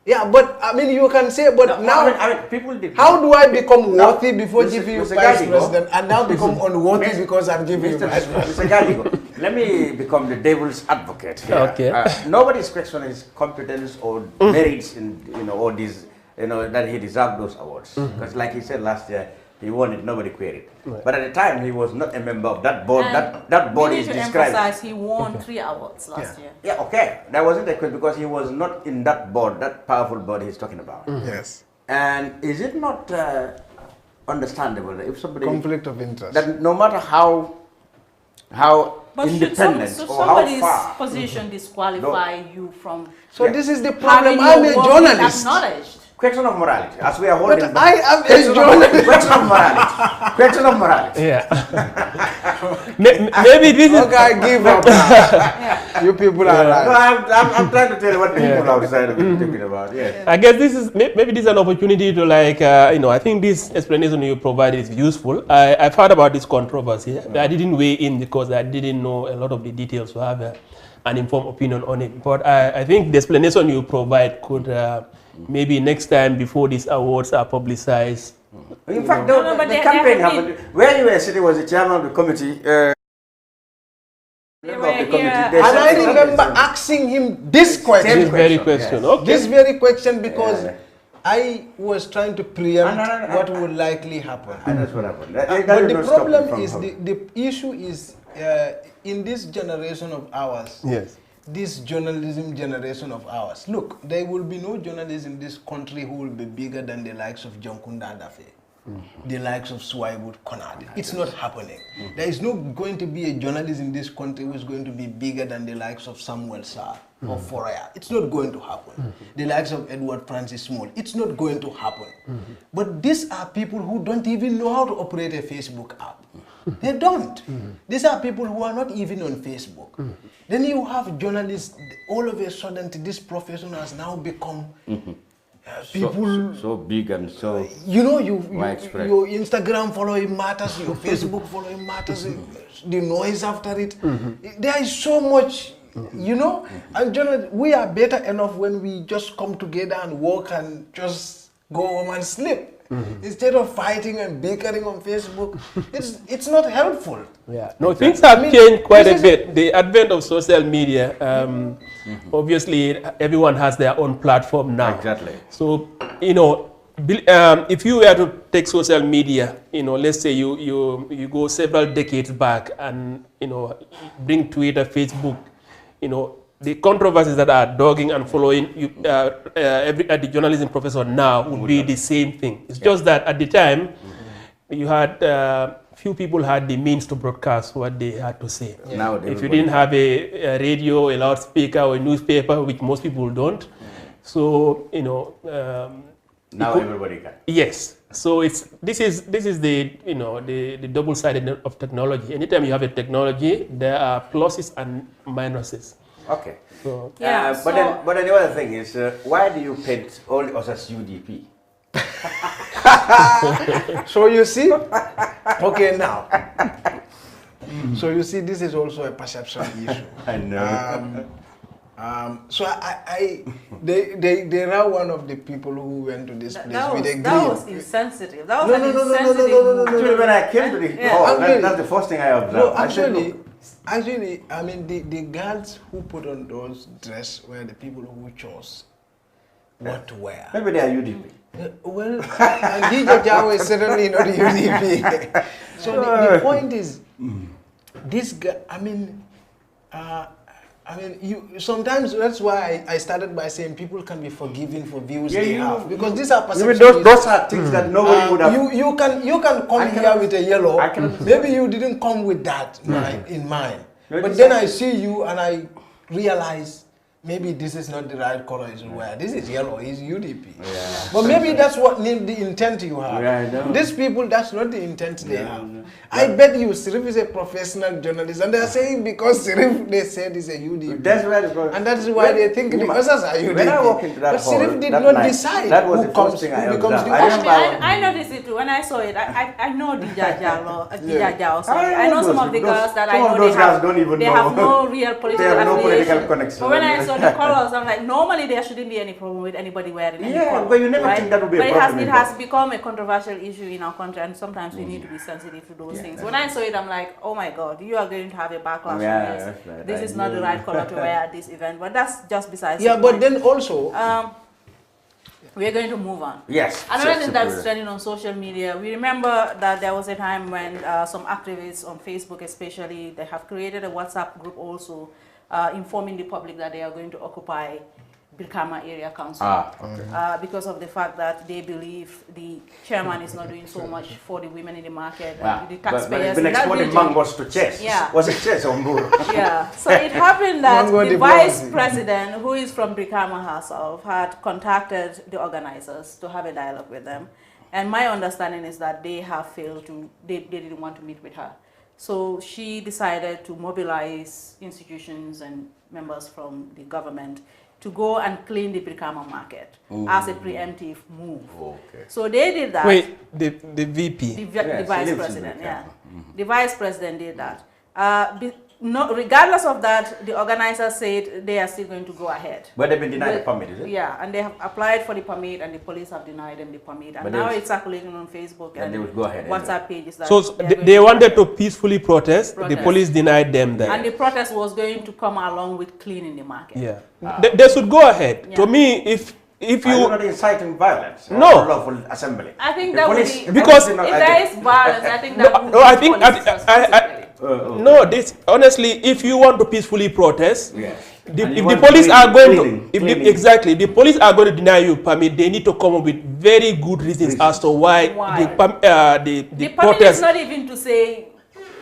Yeah, but I mean, you can say, but now, people did. How do I become worthy before GPU vice president and now become unworthy because I'm GPU vice president? Mr. Gajigo, let me become the devil's advocate here. Okay. Nobody's question his competence or merits in all these, that he deserved those awards. Because like he said last year, he won it, nobody queried. Right. But at the time, he was not a member of that board. That board is described. Emphasize he won 3 awards last year. Yeah, okay. That wasn't a question because he was not in that board, that powerful board he's talking about. Yes. And is it not understandable that if somebody... Conflict of interest. That no matter how independent or how somebody's far... position disqualify you from... So this is the problem. I'm a journalist. Acknowledged. Question of morality, as we are holding. But I am a journalist. Question of morality. Question of morality. Yeah. Maybe this is. Okay, I give up. You people are right. No, I'm trying to tell you what people outside are thinking about. Yeah. I guess this is maybe this is an opportunity to I think this explanation you provided is useful. I've heard about this controversy. I didn't weigh in because I didn't know a lot of the details to have an informed opinion on it. But I think the explanation you provide could. Maybe next time before these awards are publicized. In fact, the campaign happened. Where you were sitting was the chairman of the committee. And I remember asking him this question. This very question. Yes. Okay. This very question because I was trying to preempt what would likely happen. And that's what happened. But the problem is, the issue is, in this generation of ours, this journalism generation of ours. Look, there will be no journalist in this country who will be bigger than the likes of Serekunda. the likes of Swaiwood Konate. It's not happening. There is not going to be a journalist in this country who is going to be bigger than the likes of Samuel Sarr or Foraya. It's not going to happen. The likes of Edward Francis Small. It's not going to happen. But these are people who don't even know how to operate a Facebook app. They don't. These are people who are not even on Facebook. Then you have journalists, all of a sudden this profession has now become people so big and so widespread. Your Instagram following matters, your Facebook following matters, the noise after it. There is so much, and journalists, we are better enough when we just come together and work and just go home and sleep. Instead of fighting and bickering on Facebook, it's not helpful. Yeah, no, things have changed quite a bit. The advent of social media, obviously everyone has their own platform now. Exactly. So, if you were to take social media, let's say you go several decades back and, bring Twitter, Facebook, the controversies that are dogging and following the journalism professor now would be the same thing. It's just that at the time, you had few people had the means to broadcast what they had to say. Now if you didn't have a radio, a loudspeaker, or a newspaper, which most people don't, so now everybody can. Yes. So this is the the double sided of technology. Anytime you have a technology, there are pluses and minuses. Okay. So, but then the other thing is, why do you paint all of us as UDP? So you see, okay now. So you see, this is also a perception issue. I know. So they are one of the people who went to this place with a green. That was insensitive. That was insensitive. No. When I came to the hall, that's the first thing I observed. No, actually, I mean, the girls who put on those dresses were the people who chose what to wear. Maybe they are UDP. Well, Gajigo is certainly not UDP. So the point is, this guy, you sometimes that's why I started by saying people can be forgiven for views they have, because these are perceptions. Those are things that nobody would have. You can come here with a yellow. Maybe you didn't come with that in mind, but then I see you and I realize maybe this is not the right color you wear. This is yellow. It's UDP. Yeah. But maybe that's what the intent you have. Yeah, these people, that's not the intent they have. I bet you Sirif is a professional journalist, and they're saying because Sirif, they said is a UDP. That's where it's going. And that is why they think the others are UDP. When I walk into that hall, Sirif did not decide that was who the comes, first thing who I becomes the I noticed it too. When I saw it, I know Gajigo. Sorry, I know some of the girls that I know they have no real political affiliation. But when I saw the colors, I'm like, normally there shouldn't be any problem with anybody wearing any color. But you never think that would be a problem. But it has become a controversial issue in our country, and sometimes we need to be sensitive to those things. When I saw it, I'm like, oh my God, you are going to have a backlash on this. Right. This is not the right color to wear at this event. But that's just besides the point. But then also, we're going to move on. Yes. Another thing that's trending on social media, we remember that there was a time when some activists on Facebook especially, they have created a WhatsApp group also informing the public that they are going to occupy Brikama Area Council because of the fact that they believe the chairman is not doing so much for the women in the market, the taxpayers. But next morning, was to chess. Yeah. Was it chess on board? Yeah. So it happened that the vice president, who is from Brikama herself, had contacted the organizers to have a dialogue with them. And my understanding is that they have failed to, they didn't want to meet with her. So she decided to mobilize institutions and members from the government to go and clean the Brikama market as a preemptive move. Okay. So they did that. Wait, the VP? The vice president, The vice president did that. Regardless of that, the organizers said they are still going to go ahead. But they've been denied the permit, is it? Yeah, and they have applied for the permit and the police have denied them the permit. And now it's circulating on Facebook and they would go ahead WhatsApp pages. So they wanted to peacefully protest. The police denied them that. And the protest was going to come along with cleaning the market. Yeah. They should go ahead. Yeah. To me, if you... Are you not inciting violence? No. Lawful assembly? I think that would be... Because... If there is violence, I think that would be... No, I think... No, honestly, if you want to peacefully protest, if the police are going to, exactly, the police are going to deny you permit, they need to come up with very good reasons as to why the permit is not even to say,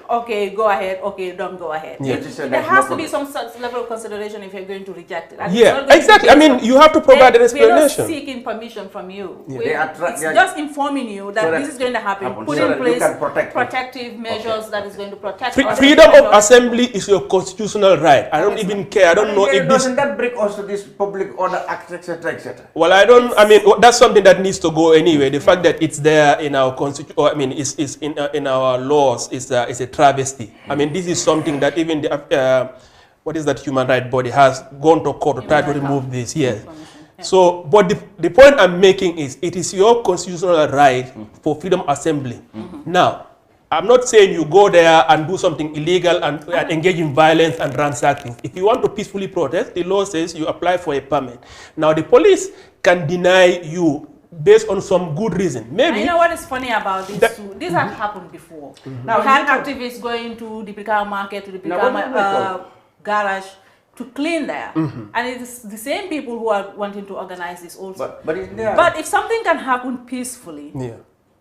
okay, go ahead, okay, don't go ahead. Yeah. There has to be some such level of consideration if you're going to reject it. And yeah, exactly. I mean, you have to provide an explanation. We're not seeking permission from you. Yeah. It's just informing you that this is going to happen. Put in place protective measures that is going to protect freedom of assembly is your constitutional right. I don't even care. I don't know if this... Doesn't that bring us to this public order act, etc., etc.? Well, I mean, that's something that needs to go anyway. The fact that it's there in our constitution, I mean, is in our laws is a travesty. I mean, this is something that even the what is that human rights body has gone to court to try to remove this. Yes. Yeah. So, but the point I'm making is it is your constitutional right for freedom of assembly. Now, I'm not saying you go there and do something illegal and engage in violence and ransack things. If you want to peacefully protest, the law says you apply for a permit. Now, the police can deny you based on some good reason. Maybe. And you know what is funny about this too? This had happened before. Now, we had activists going to the Brikama market, to the Brikama garage to clean there. And it is the same people who are wanting to organize this also. But if something can happen peacefully,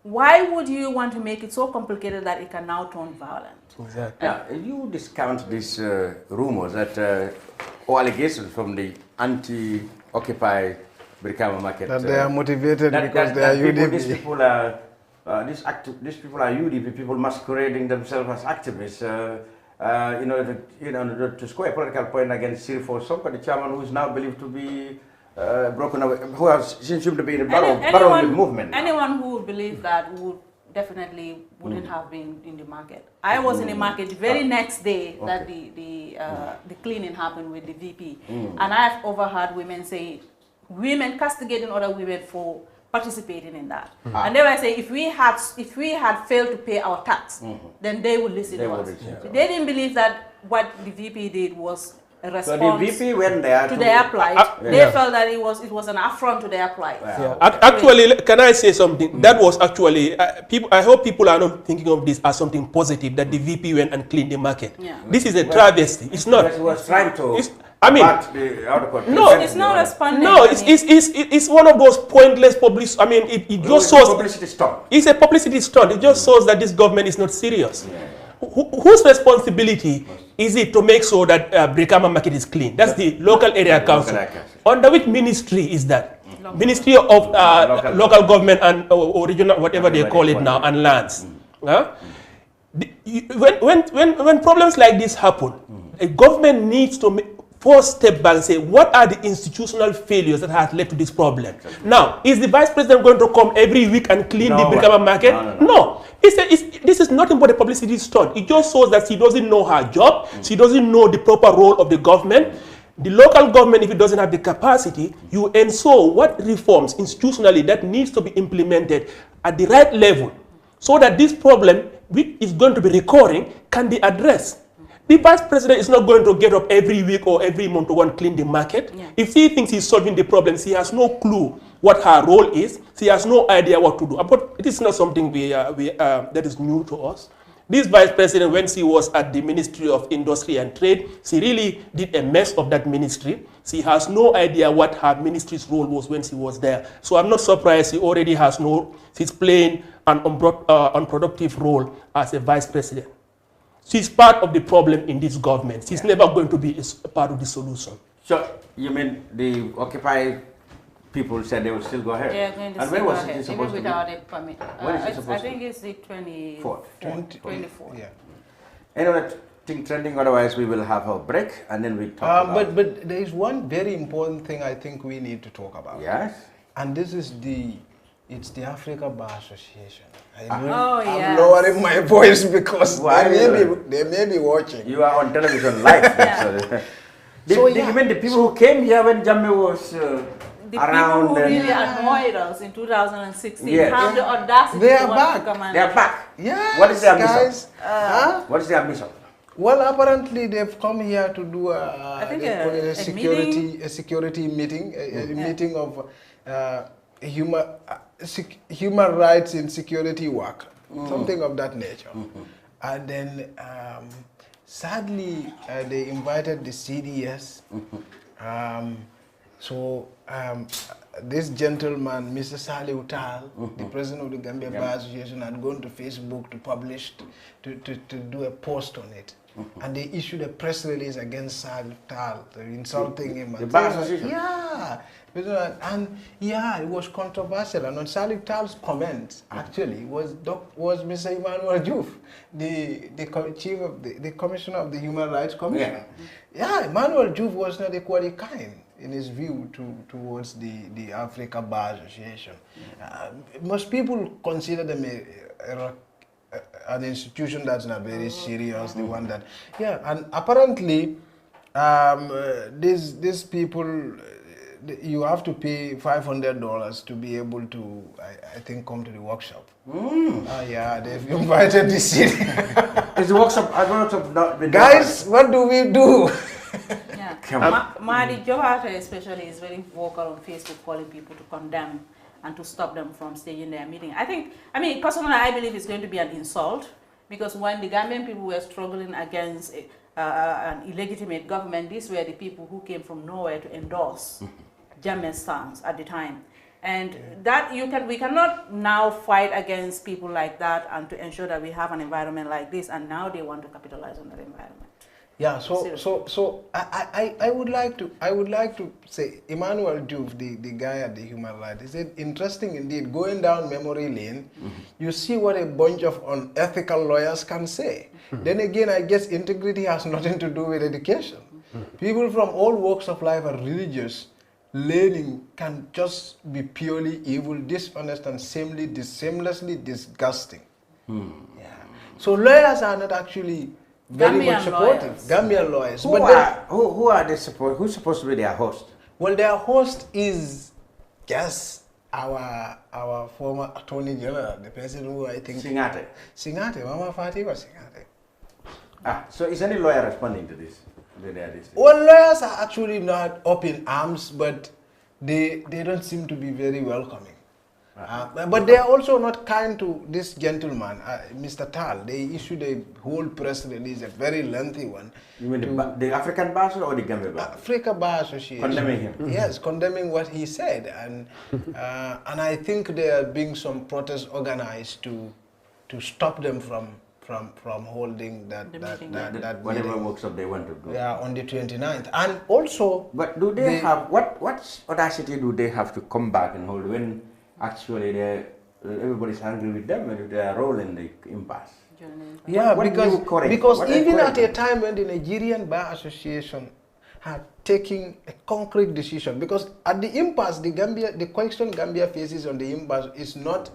why would you want to make it so complicated that it can now turn violent? Exactly. Now, you discount these rumors that or allegations from the anti-Occupy Brikama market. That they are motivated because they are UDP. These people are UDP people masquerading themselves as activists. To score a political point against Sirifo Sonko, the chairman who is now believed to be broken away, who has seemed to be in the Barrow movement. Anyone who would believe that would definitely wouldn't have been in the market. I was in the market the very next day that the cleaning happened with the VP, and I've overheard women say, women castigating other women for participating in that. And they were saying if we had failed to pay our tax, then they would listen to us. So they didn't believe that what the VP did was a response so the VP went there to their plight. They felt that it was an affront to their plight. Actually, can I say something? That was actually I hope people are not thinking of this as something positive that the VP went and cleaned the market. This is a travesty. It's not. He was trying to. I mean, no, it's not responding. No, it's one of those pointless publicity. I mean, it just shows. Publicity stunt. It's a publicity stunt. It just shows that this government is not serious. Whose responsibility is it to make sure that Brikama market is clean? That's the local area council. Under which ministry is that? Ministry of local government and or regional, whatever they call it now, and lands. When problems like this happen, a government needs to first step back and say, what are the institutional failures that have led to this problem? Now, is the vice president going to come every week and clean the Brikama market? No. This is nothing but a publicity stunt. It just shows that she doesn't know her job. She doesn't know the proper role of the government. The local government, if it doesn't have the capacity, you ensure what reforms institutionally that needs to be implemented at the right level so that this problem, which is going to be recurring, can be addressed. The vice president is not going to get up every week or every month to go and clean the market. If she thinks he's solving the problem, she has no clue what her role is. She has no idea what to do. But it is not something that is new to us. This vice president, when she was at the Ministry of Industry and Trade, she really did a mess of that ministry. She has no idea what her ministry's role was when she was there. So I'm not surprised she already has she's playing an unproductive role as a vice president. She's part of the problem in this government. She's never going to be a part of the solution. So, you mean the Occupy people said they will still go ahead? They are going to and still when go was ahead, it supposed even without a permit. I think it's the 24th. 24th. Yeah. Anyway, thing trending, otherwise we will have a break and then we talk about... But there is one very important thing I think we need to talk about. Yes? And this is it's the Africa Bar Association. I'm lowering my voice because they may be watching. You are on television live. You mean the people who came here when Jammeh was the around? The people who really annoyed us in 2016 have the audacity they to are back. Come and they are back. Yes, what is their guys. mission? What is their mission? Well, apparently they've come here to do a security meeting, a meeting of human rights in security work, something of that nature. And then Sadly, they invited the CDS. This gentleman, Mr. Salih Utal, the president of the Gambia Bar Association, had gone to Facebook to publish, to do a post on it. And they issued a press release against Salih Utal, insulting him. The Bar Association? Yeah. And yeah, it was controversial. And on Salih Utal's comment, actually, was Mr. Emmanuel Diouf, the chief of the commissioner of the Human Rights Commission. Yeah, Emmanuel Diouf was not equally kind in his view towards the Africa Bar Association. Most people consider them an institution that's not very serious, the one that, and apparently these people, you have to pay $500 to be able to, I think, come to the workshop. Yeah, they've invited the city. Is the workshop not been Guys, what do we do? Mahdi Johata especially is very vocal on Facebook, calling people to condemn and to stop them from staying their meeting. I mean, personally, I believe it's going to be an insult, because when the Gambian people were struggling against an illegitimate government, these were the people who came from nowhere to endorse Jammeh's stance at the time. And that we cannot now fight against people like that and to ensure that we have an environment like this, and now they want to capitalize on that environment. Yeah, so I would like to say Emmanuel Diouf, the guy at the Human Rights, he said, interesting indeed, going down memory lane, you see what a bunch of unethical lawyers can say. Then again, I guess integrity has nothing to do with education. People from all walks of life are religious. Learning can just be purely evil, dishonest, and shamelessly disgusting. Yeah. So lawyers are not actually very much supportive. Gambian lawyers. Who are they support? Who's supposed to be their host? Well, their host is just our former Attorney General, the person who I think Singate, Mama Fati was Singate. So is any lawyer responding to this? Well, lawyers are actually not up in arms, but they don't seem to be very welcoming. But they are also not kind to this gentleman, Mr. Tal. They issued a whole press release, a very lengthy one. You mean the African Bar or the Gambia Bar? Africa Bar Association. Condemning him? Yes, condemning what he said. And I think there are being some protests organized to stop them from holding that whatever workshop they want to do. Yeah, on the 29th. And also... But do they have... What audacity do they have to come back and hold when actually everybody's angry with them and their role in the impasse? Yeah, because even at a time when the Nigerian Bar Association had taken a concrete decision, because at the impasse, the question Gambia faces on the impasse is not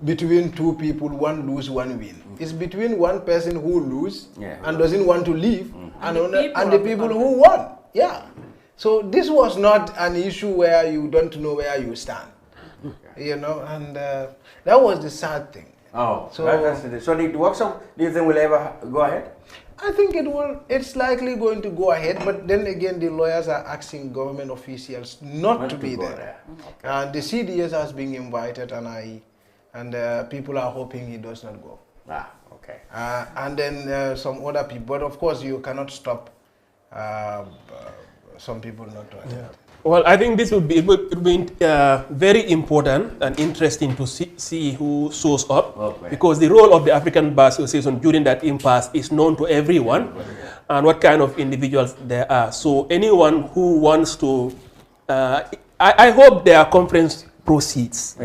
between two people, one lose, one win. It's between one person who lose and doesn't want to leave and the people who won. Yeah. So this was not an issue where you don't know where you stand. You know, and that was the sad thing. Oh, so the workshop, do you think will ever go ahead? I think it will. It's likely going to go ahead, but then again, the lawyers are asking government officials not to be there. And the CDS has been invited, and people are hoping he does not go. Okay. And then some other people, but of course, you cannot stop some people not to attend. Well, I think this would be very important and interesting to see who shows up, because the role of the African Bar Association during that impasse is known to everyone, and what kind of individuals there are. So anyone who wants to, I hope their conference proceeds.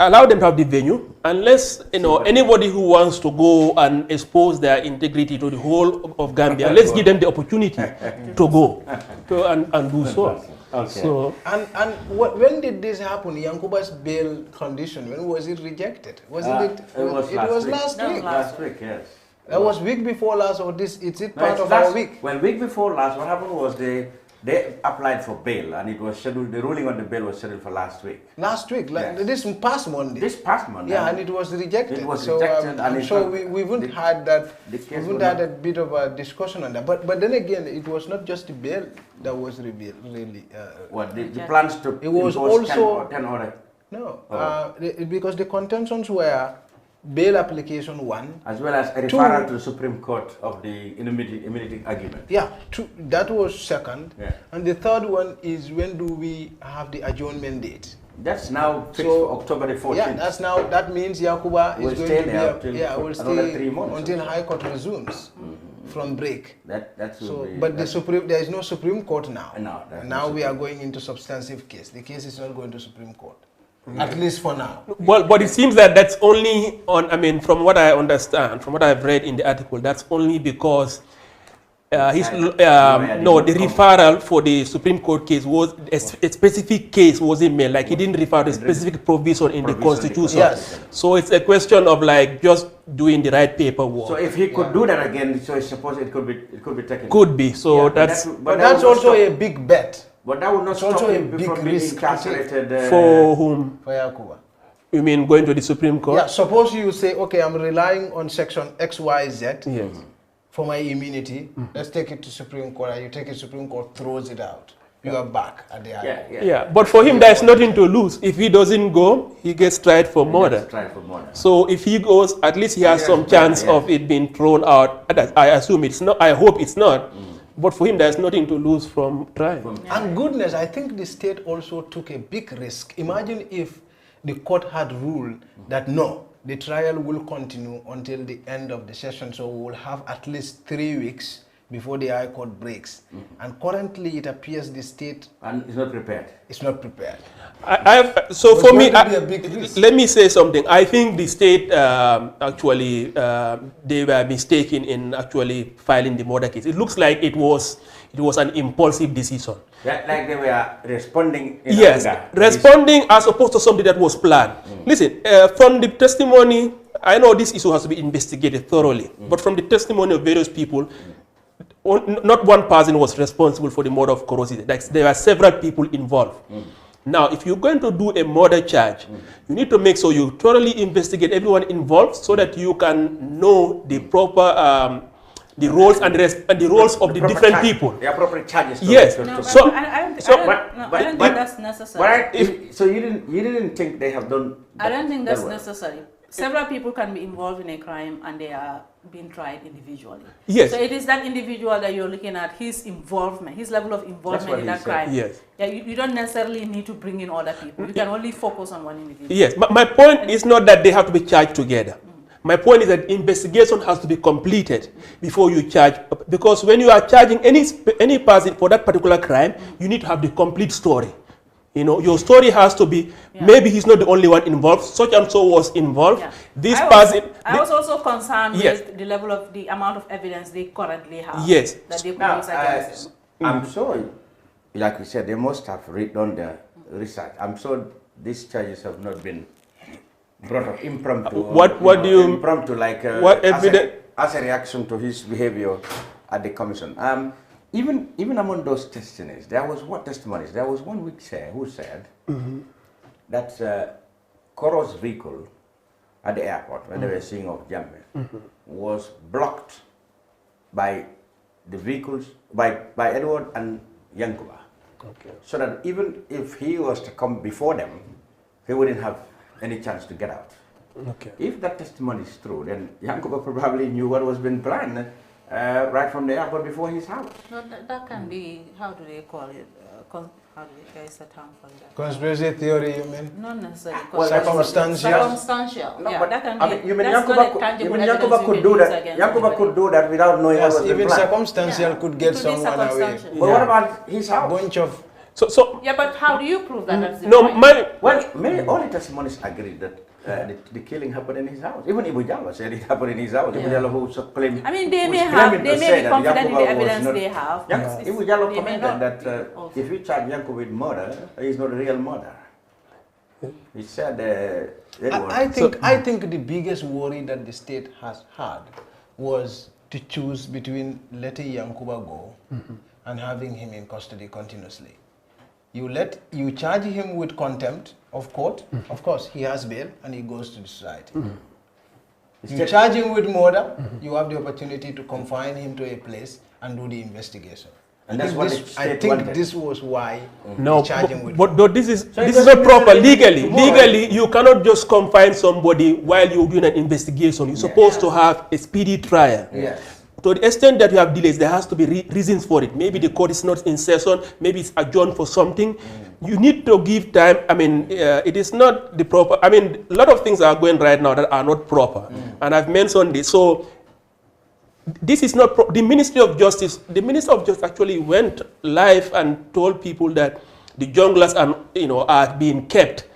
Allow them to have the venue, unless anybody who wants to go and expose their integrity to the whole of Gambia, let's give them the opportunity to go and do so. Okay. So, and when did this happen? Yankuba's bail condition, when was it rejected? It was last week. Last week, yes. That was week before last, or this? Is it part of our week? Well, week before last, what happened was they applied for bail, and it was scheduled. The ruling on the bail was scheduled for last week. Last week, this past Monday. This past Monday. Yeah, and it was rejected. It was rejected, and so we haven't had that. We haven't had a bit of a discussion on that. But then again, it was not just the bail that was revealed. Really. The plans to? It was also 10 or no, because the contentions were bail application 1. As well as a referral to the Supreme Court of the immunity argument. Yeah, that was second. Yeah. And the third one is, when do we have the adjournment date? That's now fixed for October the 14th. Yeah, that means Yakuba is going to be will stay 3 months until High Court resumes from break. But there is no Supreme Court now. No, now we are going into substantive case. The case is not going to Supreme Court. At least for now. Well, but it seems that that's only on, I mean, from what I understand, from what I've read in the article, that's only because the referral for the Supreme Court case was, a specific case wasn't made, like he didn't refer to a specific provision in the Constitution. Yes. So it's a question of like just doing the right paperwork. So if he could do that again, so I suppose it could be taken. Could be, so that's... But that's also a big bet. But that would not stop him from being incarcerated. For whom? For Yakuba. You mean going to the Supreme Court? Yeah, suppose you say, okay, I'm relying on section XYZ for my immunity. Let's take it to Supreme Court. And you take it to Supreme Court, throws it out. You are back at the end. Yeah, but for him, there's nothing to lose. If he doesn't go, he gets tried for murder. So if he goes, at least he has some chance of it being thrown out. I assume it's not. I hope it's not. But for him, there's nothing to lose from trial. And goodness, I think the state also took a big risk. Imagine if the court had ruled that no, the trial will continue until the end of the session, so we will have at least 3 weeks before the High Court breaks. And currently, it appears the state is not prepared. It's not prepared. So for me, let me say something. I think the state actually they were mistaken in actually filing the murder case. It looks like it was an impulsive decision. Like they were responding in anger. Responding as opposed to something that was planned. Listen, from the testimony, I know this issue has to be investigated thoroughly, but from the testimony of various people, not one person was responsible for the murder of Korosi. Like, there were several people involved. Now, if you're going to do a murder charge, you need to make sure you thoroughly investigate everyone involved so that you can know the proper the roles and the roles of the different people. The appropriate charges. Yes. I don't think that's necessary. So you didn't think they have done? I don't think that's necessary. Several people can be involved in a crime and they are being tried individually. Yes. So it is that individual that you're looking at, his involvement, his level of involvement in that crime. Yes. Yeah, you don't necessarily need to bring in other people. You can only focus on one individual. Yes, but my point is not that they have to be charged together. My point is that investigation has to be completed before you charge. Because when you are charging any person for that particular crime, you need to have the complete story. You know, your story has to be, maybe he's not the only one involved, such and so was involved. This person... I was also concerned with the level of, the amount of evidence they currently have. Yes. That they produce against him. I'm sure, like we said, they must have done the research. I'm sure these charges have not been brought up impromptu. What do you... Impromptu, like as a reaction to his behavior at the commission. Even among those testimonies, there was one who said that Koro's vehicle at the airport, when they were seeing of Gambian, was blocked by the vehicles, by Edward and Yankuba. Okay. So that even if he was to come before them, he wouldn't have any chance to get out. Okay. If that testimony is true, then Yankuba probably knew what was being planned right from the airport before his house. No, that can be, how do they call it? How do they guys a term for that? Conspiracy theory, you mean? Not necessarily. Well, circumstantial. Circumstantial. No, yeah, but that can be. You mean Yankuba could do that? Yankuba could do that without knowing what was even planned. circumstantial could get someone away. But what about his house? A bunch of... Yeah, but how do you prove that? That's all the testimonies agree that the killing happened in his house. Even Ibu Jalo said it happened in his house. Ibu Jalo who claimed... I mean, they may be confident in the evidence they have. Ibu Jalo commented that if you charge Yankuba with murder, he's not a real murderer. He said... I think the biggest worry that the state has had was to choose between letting Yankuba go and having him in custody continuously. You charge him with contempt of court. Of course, he has bail and he goes to the society. You charge him with murder. You have the opportunity to confine him to a place and do the investigation. And that's what the I state think wanted. this was why No, charging with. but this is So not proper legally. tomorrow. Legally, you cannot just confine somebody while you're doing an investigation. You're supposed to have a speedy trial. Yes. To the extent that you have delays, there has to be reasons for it. Maybe the court is not in session. Maybe it's adjourned for something. You need to give time. I mean, it is not the proper. I mean, a lot of things are going right now that are not proper, and I've mentioned this. So this is not the Ministry of Justice. The Minister of Justice actually went live and told people that the junglers are being kept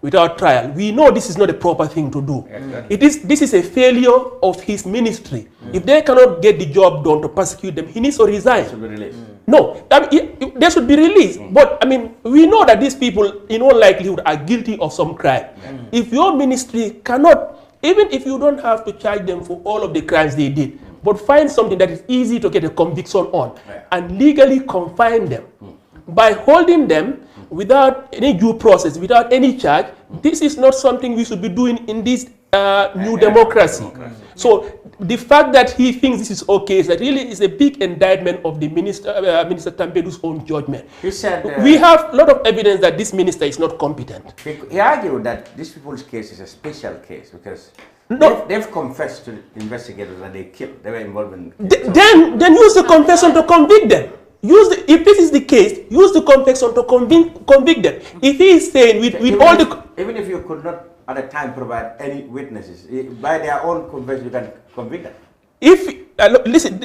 without trial. We know this is not a proper thing to do. This is a failure of his ministry. If they cannot get the job done to prosecute them, he needs to resign. Should be released. No, I mean, they should be released. But I mean, we know that these people, in all likelihood, are guilty of some crime. If your ministry cannot, even if you don't have to charge them for all of the crimes they did, but find something that is easy to get a conviction on and legally confine them by holding them without any due process, without any charge, this is not something we should be doing in this new democracy. So the fact that he thinks this is okay is that really is a big indictment of the Minister Tampedu's own judgment. He said we have a lot of evidence that this minister is not competent. He argued that this people's case is a special case because they've confessed to investigators that they killed. They were involved in. Then use the confession to convict them. If this is the case, use the confession to convict them. If he is saying with all the... Even if you could not at the time provide any witnesses, by their own confession you can convict them. If listen,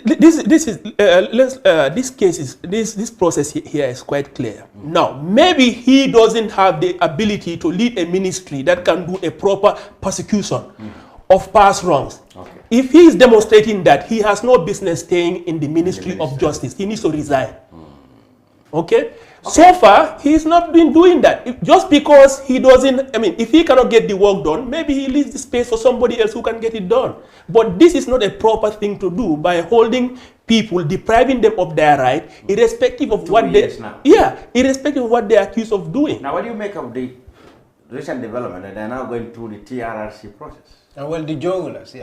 this process here is quite clear. Now, maybe he doesn't have the ability to lead a ministry that can do a proper prosecution of past wrongs. Okay. If he is demonstrating that, he has no business staying in the Ministry of Justice. He needs to resign. Okay? So far, he's not been doing that. Just because he doesn't, I mean, if he cannot get the work done, maybe he leaves the space for somebody else who can get it done. But this is not a proper thing to do by holding people, depriving them of their right, irrespective of what they, irrespective of what they're accused of doing. Now, what do you make of the recent development that they're now going through the TRRC process? Well, the junglers,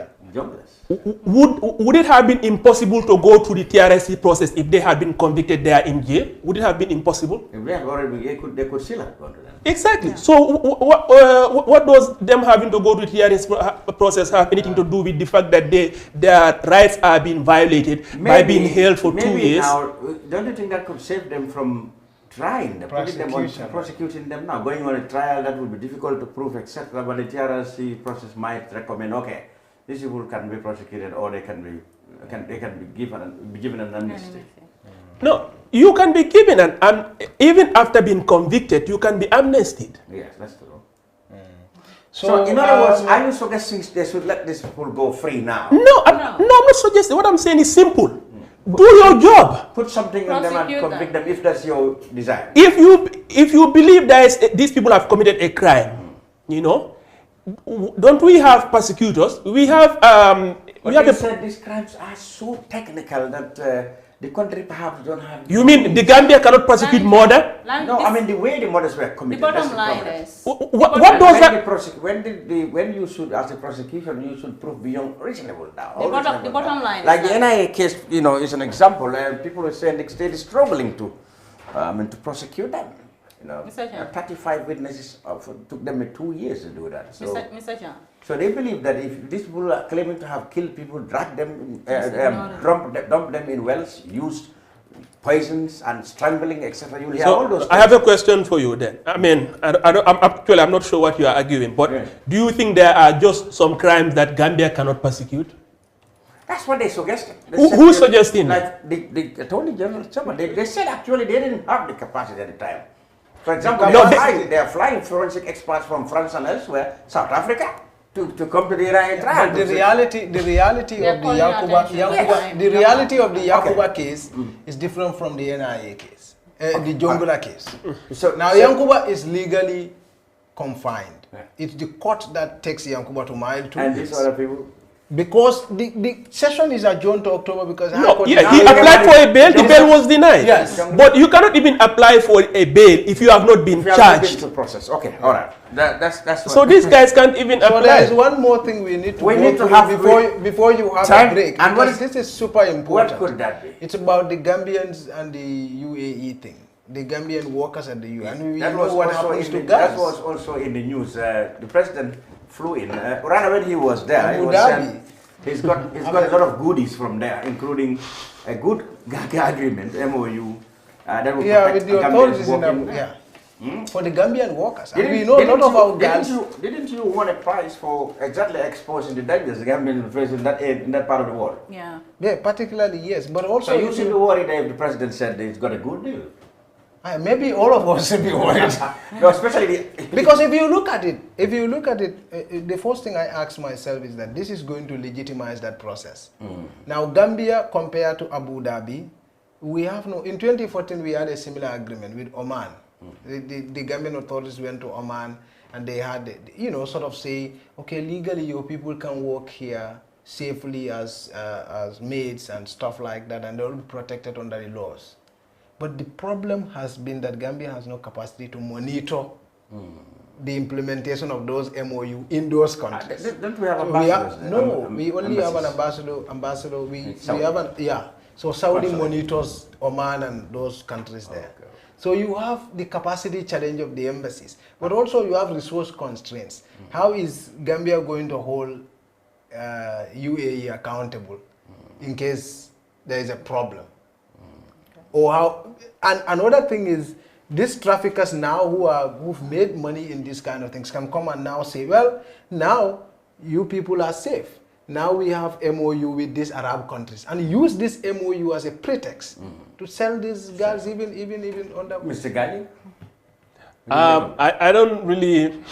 Would it have been impossible to go through the TRSC process if they had been convicted there in jail? Would it have been impossible? If they had already been, they could still have gone to them. Exactly. Yeah. So what does them having to go to the TRSC process have anything to do with the fact that their rights are being violated by being held for 2 years? Now, don't you think that could save them from trying them, prosecuting them now? Going on a trial that would be difficult to prove, etc. But the TRRC process might recommend, okay, these people can be prosecuted, or they can be given an amnesty. No, you can be given an even after being convicted, you can be amnestied. Yes, that's true. So in other words, are you suggesting they should let these people go free now? No, I'm not suggesting. What I'm saying is simple. Do your job. Put something in them and convict them if that's your desire. If you believe that these people have committed a crime, don't we have prosecutors? We have said these crimes are so technical that the country perhaps don't have. You mean the Gambia cannot prosecute murder? No, I mean the way the murders were committed. The bottom line is what does that? When you should, as a prosecution, you should prove beyond reasonable doubt. The bottom line. Like the NIA case, is an example. People are saying the state is struggling to prosecute them. 35 witnesses took them 2 years to do that. So, Mr. John. So they believe that if these people are claiming to have killed people, drag them, dump them in wells, use poisons and strangling, etc. You will hear all those things. I have a question for you then. I mean, I'm not sure what you are arguing, but do you think there are just some crimes that Gambia cannot prosecute? That's what they suggested. Who's suggesting? Like the Attorney General, they said actually they didn't have the capacity at the time. For example, they are flying forensic experts from France and elsewhere, South Africa, to come to the NIA trial. But the reality of the Yakuba case is different from the NIA case, the Jongula case. So now Yankuba is legally confined. It's the court that takes Yankuba to mile 2 And these other people? Because the session is adjourned to October because no, he applied for a bail. The bail was denied. Yes, but you cannot even apply for a bail if you have not been charged. The process. Okay, all right. That's so these guys can't even apply. So there is one more thing we need to have before you have a break. And this is super important. What could that be? It's about the Gambians and the UAE thing. The Gambian workers at the UN. And we know what happens to guys. That was also in the news. The president flew in. Right when he was there, he's got a lot of goodies from there, including a good agreement, MOU. That will with the authorities for the Gambian workers. And we know a lot of our guys. Didn't you win a prize for exactly exposing the dangers the Gambian face in that part of the world? Yeah. Yeah, particularly yes, but also so you should be worried if the president said he's got a good deal. Maybe all of us should be worried. No, especially because if you look at it, the first thing I ask myself is that this is going to legitimize that process. Now, Gambia compared to Abu Dhabi, we have in 2014 we had a similar agreement with Oman. The Gambian authorities went to Oman and they had, sort of say, okay, legally your people can work here safely as maids and stuff like that, and they'll be protected under the laws. But the problem has been that Gambia has no capacity to monitor the implementation of those MOU in those countries. Don't we have ambassadors? We only have an ambassador. We have So Saudi monitors Oman and those countries there. Okay. So you have the capacity challenge of the embassies, but also you have resource constraints. How is Gambia going to hold UAE accountable in case there is a problem? Or how? And another thing is, these traffickers now who've made money in these kind of things can come and now say, well, now you people are safe. Now we have MOU with these Arab countries, and use this MOU as a pretext to sell these girls even under. Mr. Gajigo? I don't really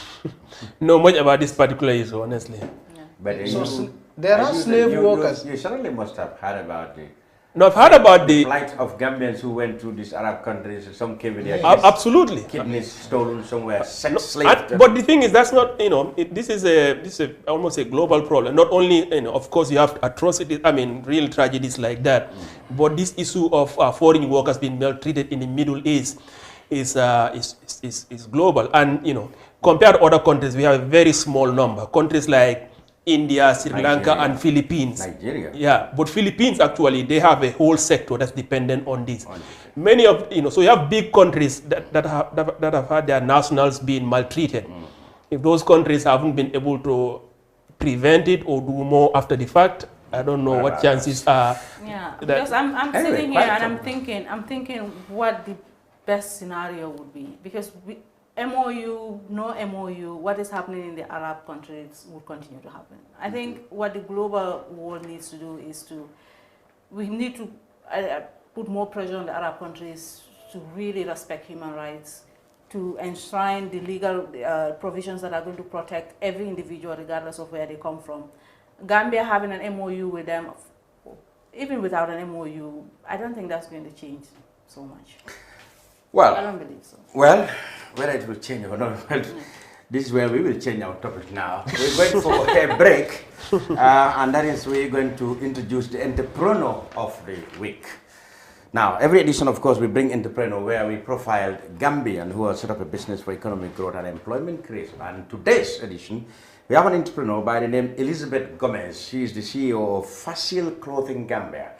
know much about this particular issue, honestly. Yeah. But so there are slave workers. You certainly must have heard about it. No, I've heard about the plight of Gambians who went to these Arab countries. Some came with their kids, absolutely kidneys stolen somewhere, sex slaves. But the thing is, that's not this is almost a global problem. Not only of course you have atrocities, real tragedies like that, but this issue of foreign workers being maltreated in the Middle East is global. And compared to other countries, we have a very small number. Countries like India, Sri Lanka, and Philippines. Nigeria. Yeah, but Philippines actually, they have a whole sector that's dependent on this. Many of so you have big countries that have had their nationals being maltreated. If those countries haven't been able to prevent it or do more after the fact, I don't know what chances are. Yeah, because I'm sitting here and I'm thinking what the best scenario would be, because MOU, no MOU, what is happening in the Arab countries will continue to happen. I think what the global world needs to do is we need to put more pressure on the Arab countries to really respect human rights, to enshrine the legal provisions that are going to protect every individual regardless of where they come from. Gambia having an MOU with them, even without an MOU, I don't think that's going to change so much. Well, I don't believe so. Well, whether it will change or not, this is where we will change our topic now. We're going for a break, and that is we're going to introduce the entrepreneur of the week. Now, every edition, of course, we bring entrepreneur where we profiled Gambian who has set up a business for economic growth and employment creation. And today's edition, we have an entrepreneur by the name Elizabeth Gomez. She is the CEO of Facile Clothing Gambia.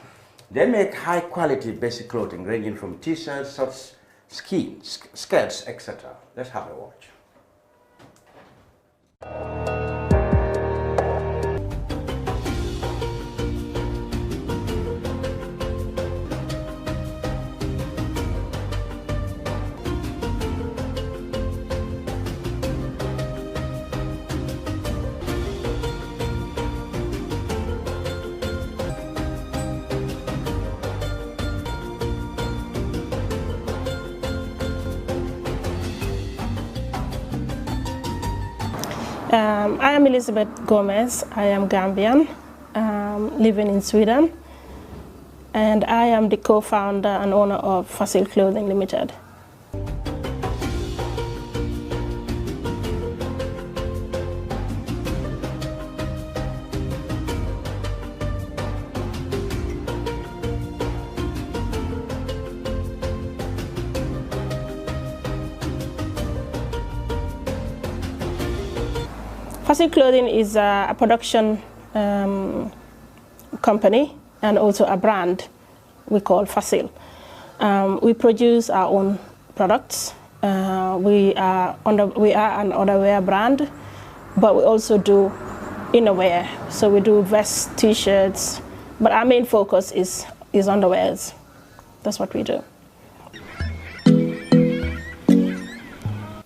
They make high-quality basic clothing ranging from t-shirts, shorts, skirts, etc. Let's have a watch. I am Elizabeth Gomez. I am Gambian, living in Sweden, and I am the co-founder and owner of Facile Clothing Limited. Facile Clothing is a production company and also a brand we call Facile. We produce our own products. We are an underwear brand, but we also do innerwear. So we do vests, t-shirts, but our main focus is underwears. That's what we do.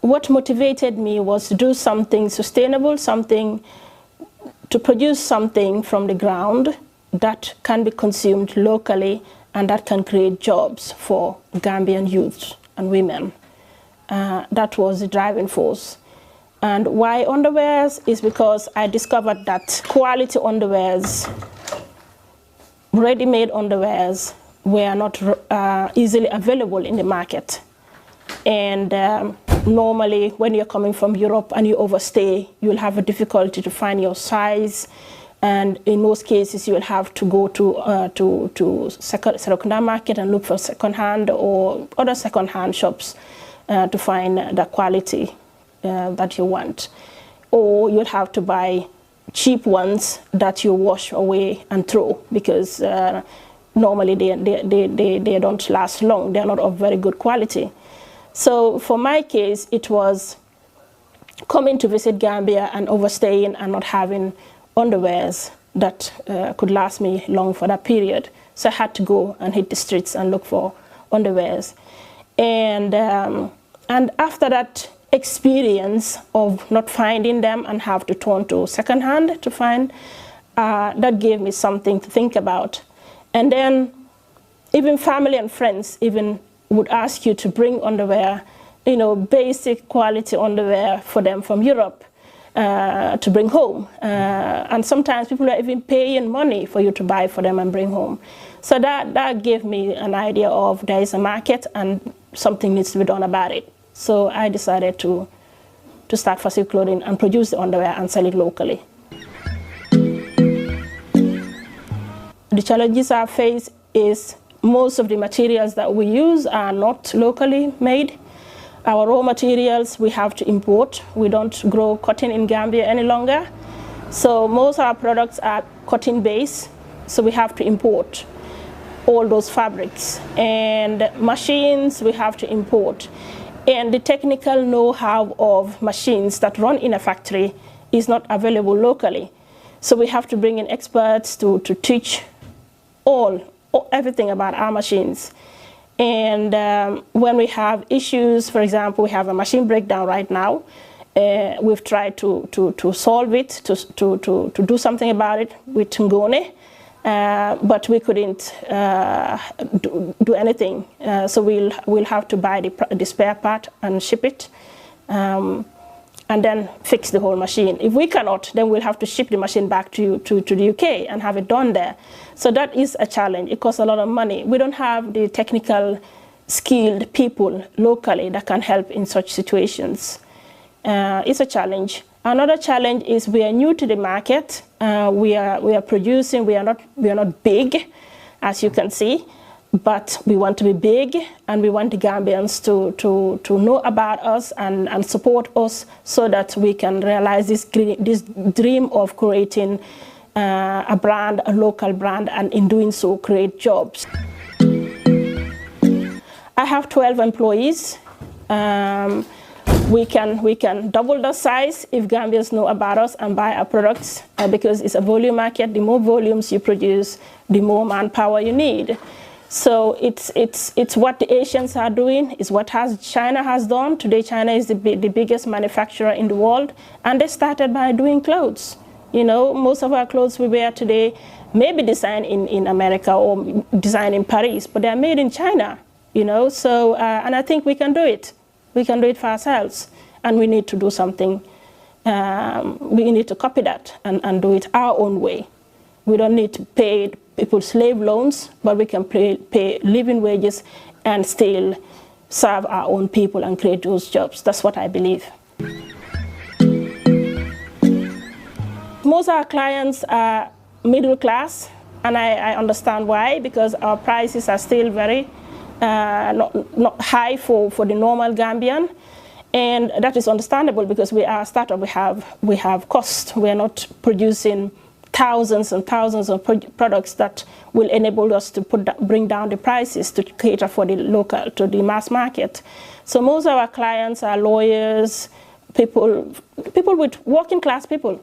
What motivated me was to do something sustainable, to produce something from the ground that can be consumed locally and that can create jobs for Gambian youth and women. That was the driving force. And why underwears is because I discovered that quality underwears, ready-made underwears, were not easily available in the market. And normally when you're coming from Europe and you overstay, you'll have a difficulty to find your size. And in most cases, you will have to go to Serekunda market and look for second-hand or other second-hand shops to find the quality that you want. Or you'll have to buy cheap ones that you wash away and throw because normally they don't last long. They're not of very good quality. So for my case, it was coming to visit Gambia and overstaying and not having underwears that could last me long for that period. So I had to go and hit the streets and look for underwears. And after that experience of not finding them and have to turn to secondhand to find, that gave me something to think about. And then even family and friends even would ask you to bring underwear, basic quality underwear for them from Europe. To bring home. And sometimes people are even paying money for you to buy for them and bring home. So that gave me an idea of there is a market and something needs to be done about it. So I decided to start Facile Clothing and produce the underwear and sell it locally. The challenges I face is most of the materials that we use are not locally made. Our raw materials we have to import. We don't grow cotton in Gambia any longer. So most of our products are cotton based, so we have to import all those fabrics. And machines we have to import. And the technical know-how of machines that run in a factory is not available locally. So we have to bring in experts to teach everything about our machines. And when we have issues, for example, we have a machine breakdown right now. We've tried to solve it, to do something about it with Ngone, but we couldn't do anything. So we'll have to buy the spare part and ship it, and then fix the whole machine. If we cannot, then we'll have to ship the machine back to the UK and have it done there. So that is a challenge. It costs a lot of money. We don't have the technical skilled people locally that can help in such situations. It's a challenge. Another challenge is we are new to the market. We are producing. We are not big, as you can see, but we want to be big, and we want the Gambians to know about us and support us so that we can realize this dream of creating a brand, a local brand, and in doing so create jobs. I have 12 employees. We can double the size if Gambians know about us and buy our products because it's a volume market. The more volumes you produce, the more manpower you need. So it's what the Asians are doing, it's what China has done. Today China is the biggest manufacturer in the world, and they started by doing clothes. Most of our clothes we wear today may be designed in America or designed in Paris, but they're made in China, So, and I think we can do it. We can do it for ourselves, and we need to do something. We need to copy that and do it our own way. We don't need to pay people slave loans, but we can pay living wages and still serve our own people and create those jobs. That's what I believe. Most of our clients are middle class, and I understand why, because our prices are still very not high for the normal Gambian. And that is understandable because we are a startup, we have cost. We are not producing thousands and thousands of products that will enable us to bring down the prices to cater for the local, to the mass market. So most of our clients are lawyers, people with working class people.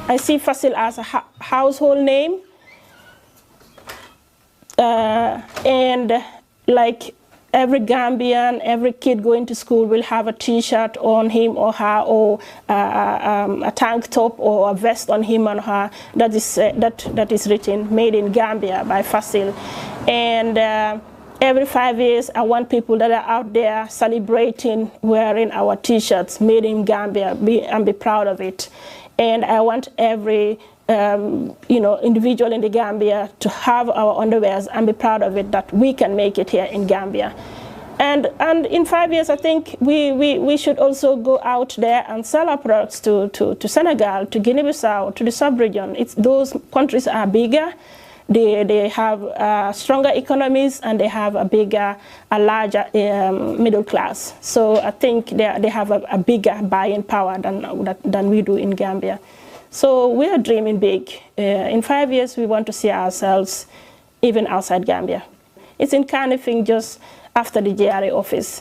I see Fasil as a household name, and like every Gambian, every kid going to school will have a T-shirt on him or her, or a tank top or a vest on him and her that is written "Made in Gambia" by Fasil. And every 5 years, I want people that are out there celebrating wearing our T-shirts "Made in Gambia" and be proud of it. And I want every individual in the Gambia to have our underwears and be proud of it, that we can make it here in Gambia. And in 5 years, I think we should also go out there and sell our products to Senegal, to Guinea-Bissau, to the sub-region. Those countries are bigger. They have stronger economies, and they have a larger middle class. So I think they have a bigger buying power than we do in Gambia. So we are dreaming big. In 5 years, we want to see ourselves even outside Gambia. It's in Kanifing, just after the GRA office.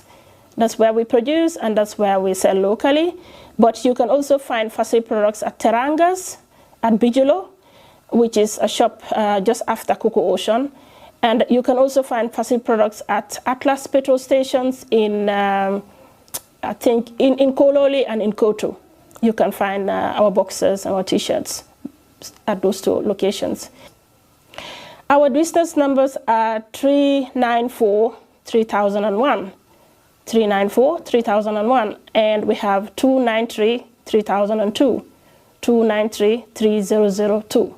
That's where we produce, and that's where we sell locally. But you can also find Fasil products at Terangas, at Bigelow, which is a shop just after Coco Ocean. And you can also find Fasil products at Atlas petrol stations in, I think, in Kololi and in Kotu. You can find our boxers, our T-shirts at those two locations. Our business numbers are 394-3001, 394-3001, and we have 293-3002, 293-3002.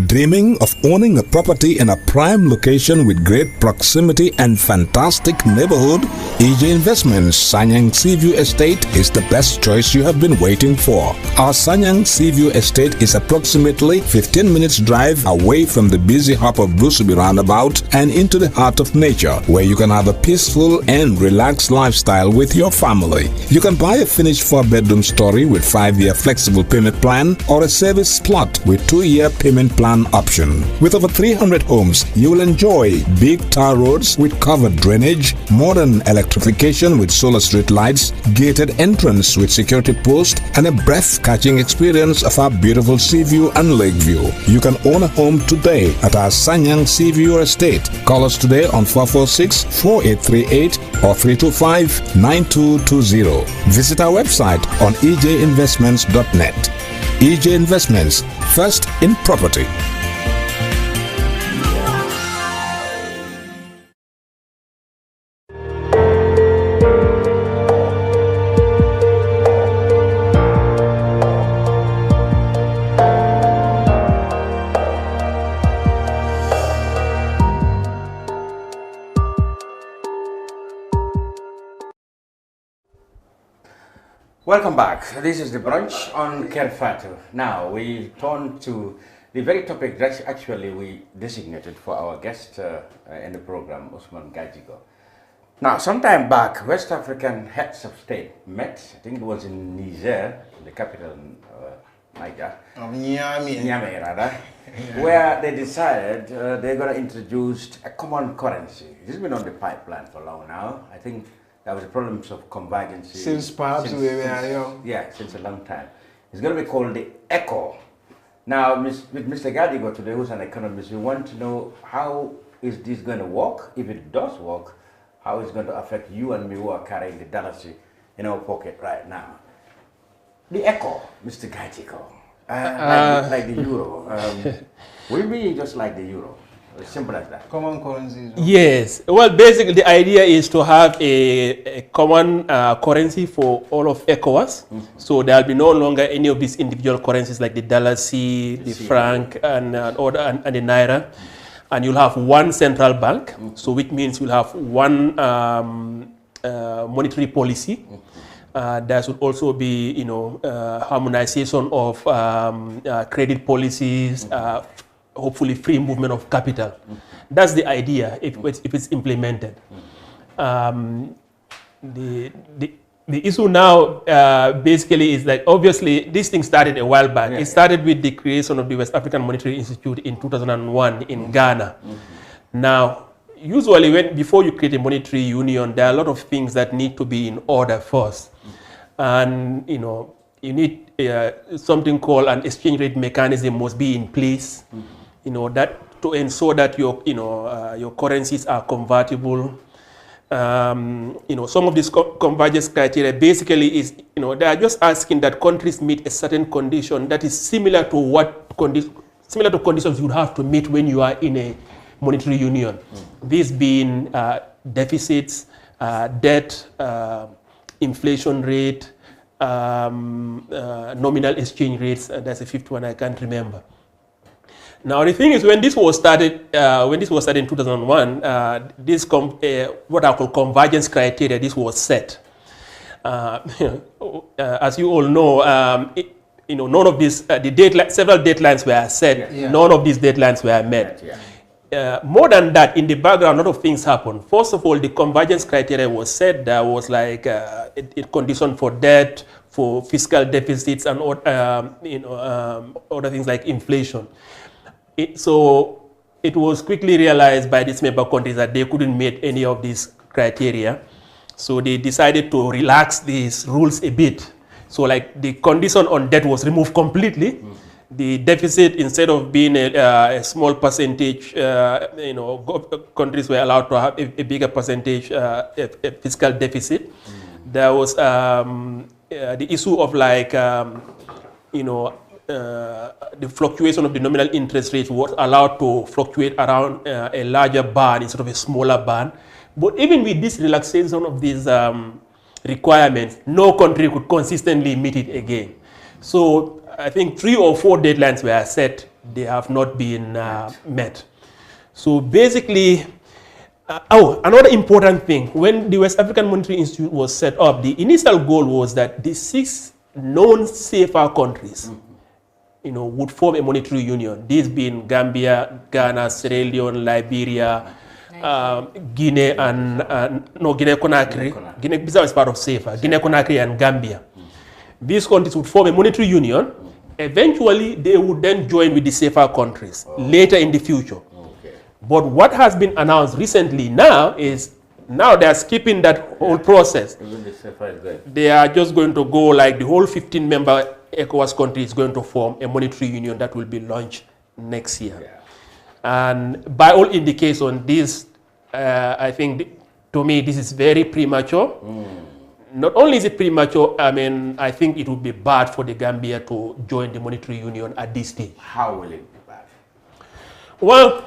Dreaming of owning a property in a prime location with great proximity and fantastic neighborhood? EJ Investments Sanyang Seaview Estate is the best choice you have been waiting for. Our Sanyang Seaview Estate is approximately 15 minutes drive away from the busy hub of Brusubi roundabout and into the heart of nature, where you can have a peaceful and relaxed lifestyle with your family. You can buy a finished 4-bedroom story with 5-year flexible payment plan, or a service plot with 2-year payment plan option. With over 300 homes, you will enjoy big tar roads with covered drainage, modern electrification with solar street lights, gated entrance with security post, and a breath-catching experience of our beautiful sea view and lake view. You can own a home today at our Sanyang Seaview Estate. Call us today on 446-4838 or 325-9220. Visit our website on ejinvestments.net. EJ Investments, first in property. Welcome back. This is the brunch on Kerfatu. Now we turn to the very topic that actually we designated for our guest in the program, Usman Gajigo. Now, sometime back, West African heads of state met. I think it was in Niger, the capital, Niger. Niamey, rather. Yeah. Where they decided they're going to introduce a common currency. This has been on the pipeline for long now. I think there was problems of convergence. Since perhaps we were young. Yeah, since a long time. It's going to be called the ECHO. Now, with Mr. Gajigo today, who's an economist, we want to know how is this going to work? If it does work, how is it going to affect you and me who are carrying the dollars in our pocket right now? The ECHO, Mr. Gajigo, like the euro, will it be just like the euro? As simple as that. Common currencies. Yes. Well, basically, the idea is to have a common currency for all of ECOWAS. So there will be no longer any of these individual currencies like the dollar C, the franc, and the naira. and you'll have one central bank, so which means you'll have one monetary policy. There should also be, harmonization of credit policies, hopefully free movement of capital. That's the idea if it's implemented. The issue now basically is that obviously this thing started a while back. It started with the creation of the West African Monetary Institute in 2001 in Ghana. Now, usually before you create a monetary union, there are a lot of things that need to be in order first. And, you need something called an exchange rate mechanism must be in place, that to ensure that your currencies are convertible. Some of these convergence criteria basically is, they are just asking that countries meet a certain condition that is similar to conditions you would have to meet when you are in a monetary union. These being deficits, debt, inflation rate, nominal exchange rates. That's the fifth one I can't remember. Now the thing is, when this was started in 2001, what I call convergence criteria, this was set. As you all know, none of these several deadlines were set. Yeah. None of these deadlines were met. Yeah. More than that, in the background, a lot of things happened. First of all, the convergence criteria was set. There was like a condition for debt, for fiscal deficits, and other things like inflation. So it was quickly realized by these member countries that they couldn't meet any of these criteria. So they decided to relax these rules a bit. So like the condition on debt was removed completely. The deficit, instead of being a small percentage, countries were allowed to have a bigger percentage a fiscal deficit. There was the issue of like, the fluctuation of the nominal interest rate was allowed to fluctuate around a larger band instead of a smaller band. But even with this relaxation of these requirements, no country could consistently meet it again. So I think 3 or 4 deadlines were set. They have not been met. So basically, another important thing, when the West African Monetary Institute was set up, the initial goal was that the 6 known safer countries would form a monetary union. These being Gambia, Ghana, Sierra Leone, Liberia, Guinea, Guinea-Conakry. Guinea-Bissau is part of safer. Guinea-Conakry and Gambia. These countries would form a monetary union. Eventually, they would then join with the safer countries later in the future. But what has been announced recently now is they are skipping that whole process. They are just going to go like the whole 15-member ECOWAS country is going to form a monetary union that will be launched next year. Yeah. And by all indications, this, I think, to me, this is very premature. Not only is it premature, I think it would be bad for the Gambia to join the monetary union at this stage. How will it be bad? Well,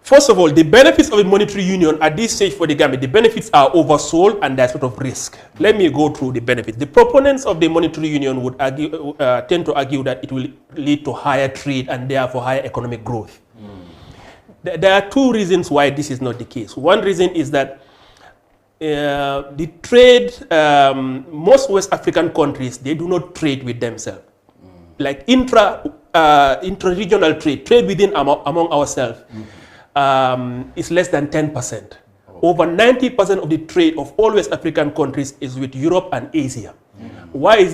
first of all, the benefits of a monetary union at this stage for the Gambia, the benefits are oversold and there's sort of risk. Let me go through the benefits. The proponents of the monetary union would tend to argue that it will lead to higher trade and therefore higher economic growth. There are 2 reasons why this is not the case. One reason is that the trade, most West African countries, they do not trade with themselves. Like intra-regional trade within among ourselves. Is less than 10%. Over 90% of the trade of all West African countries is with Europe and Asia. Why is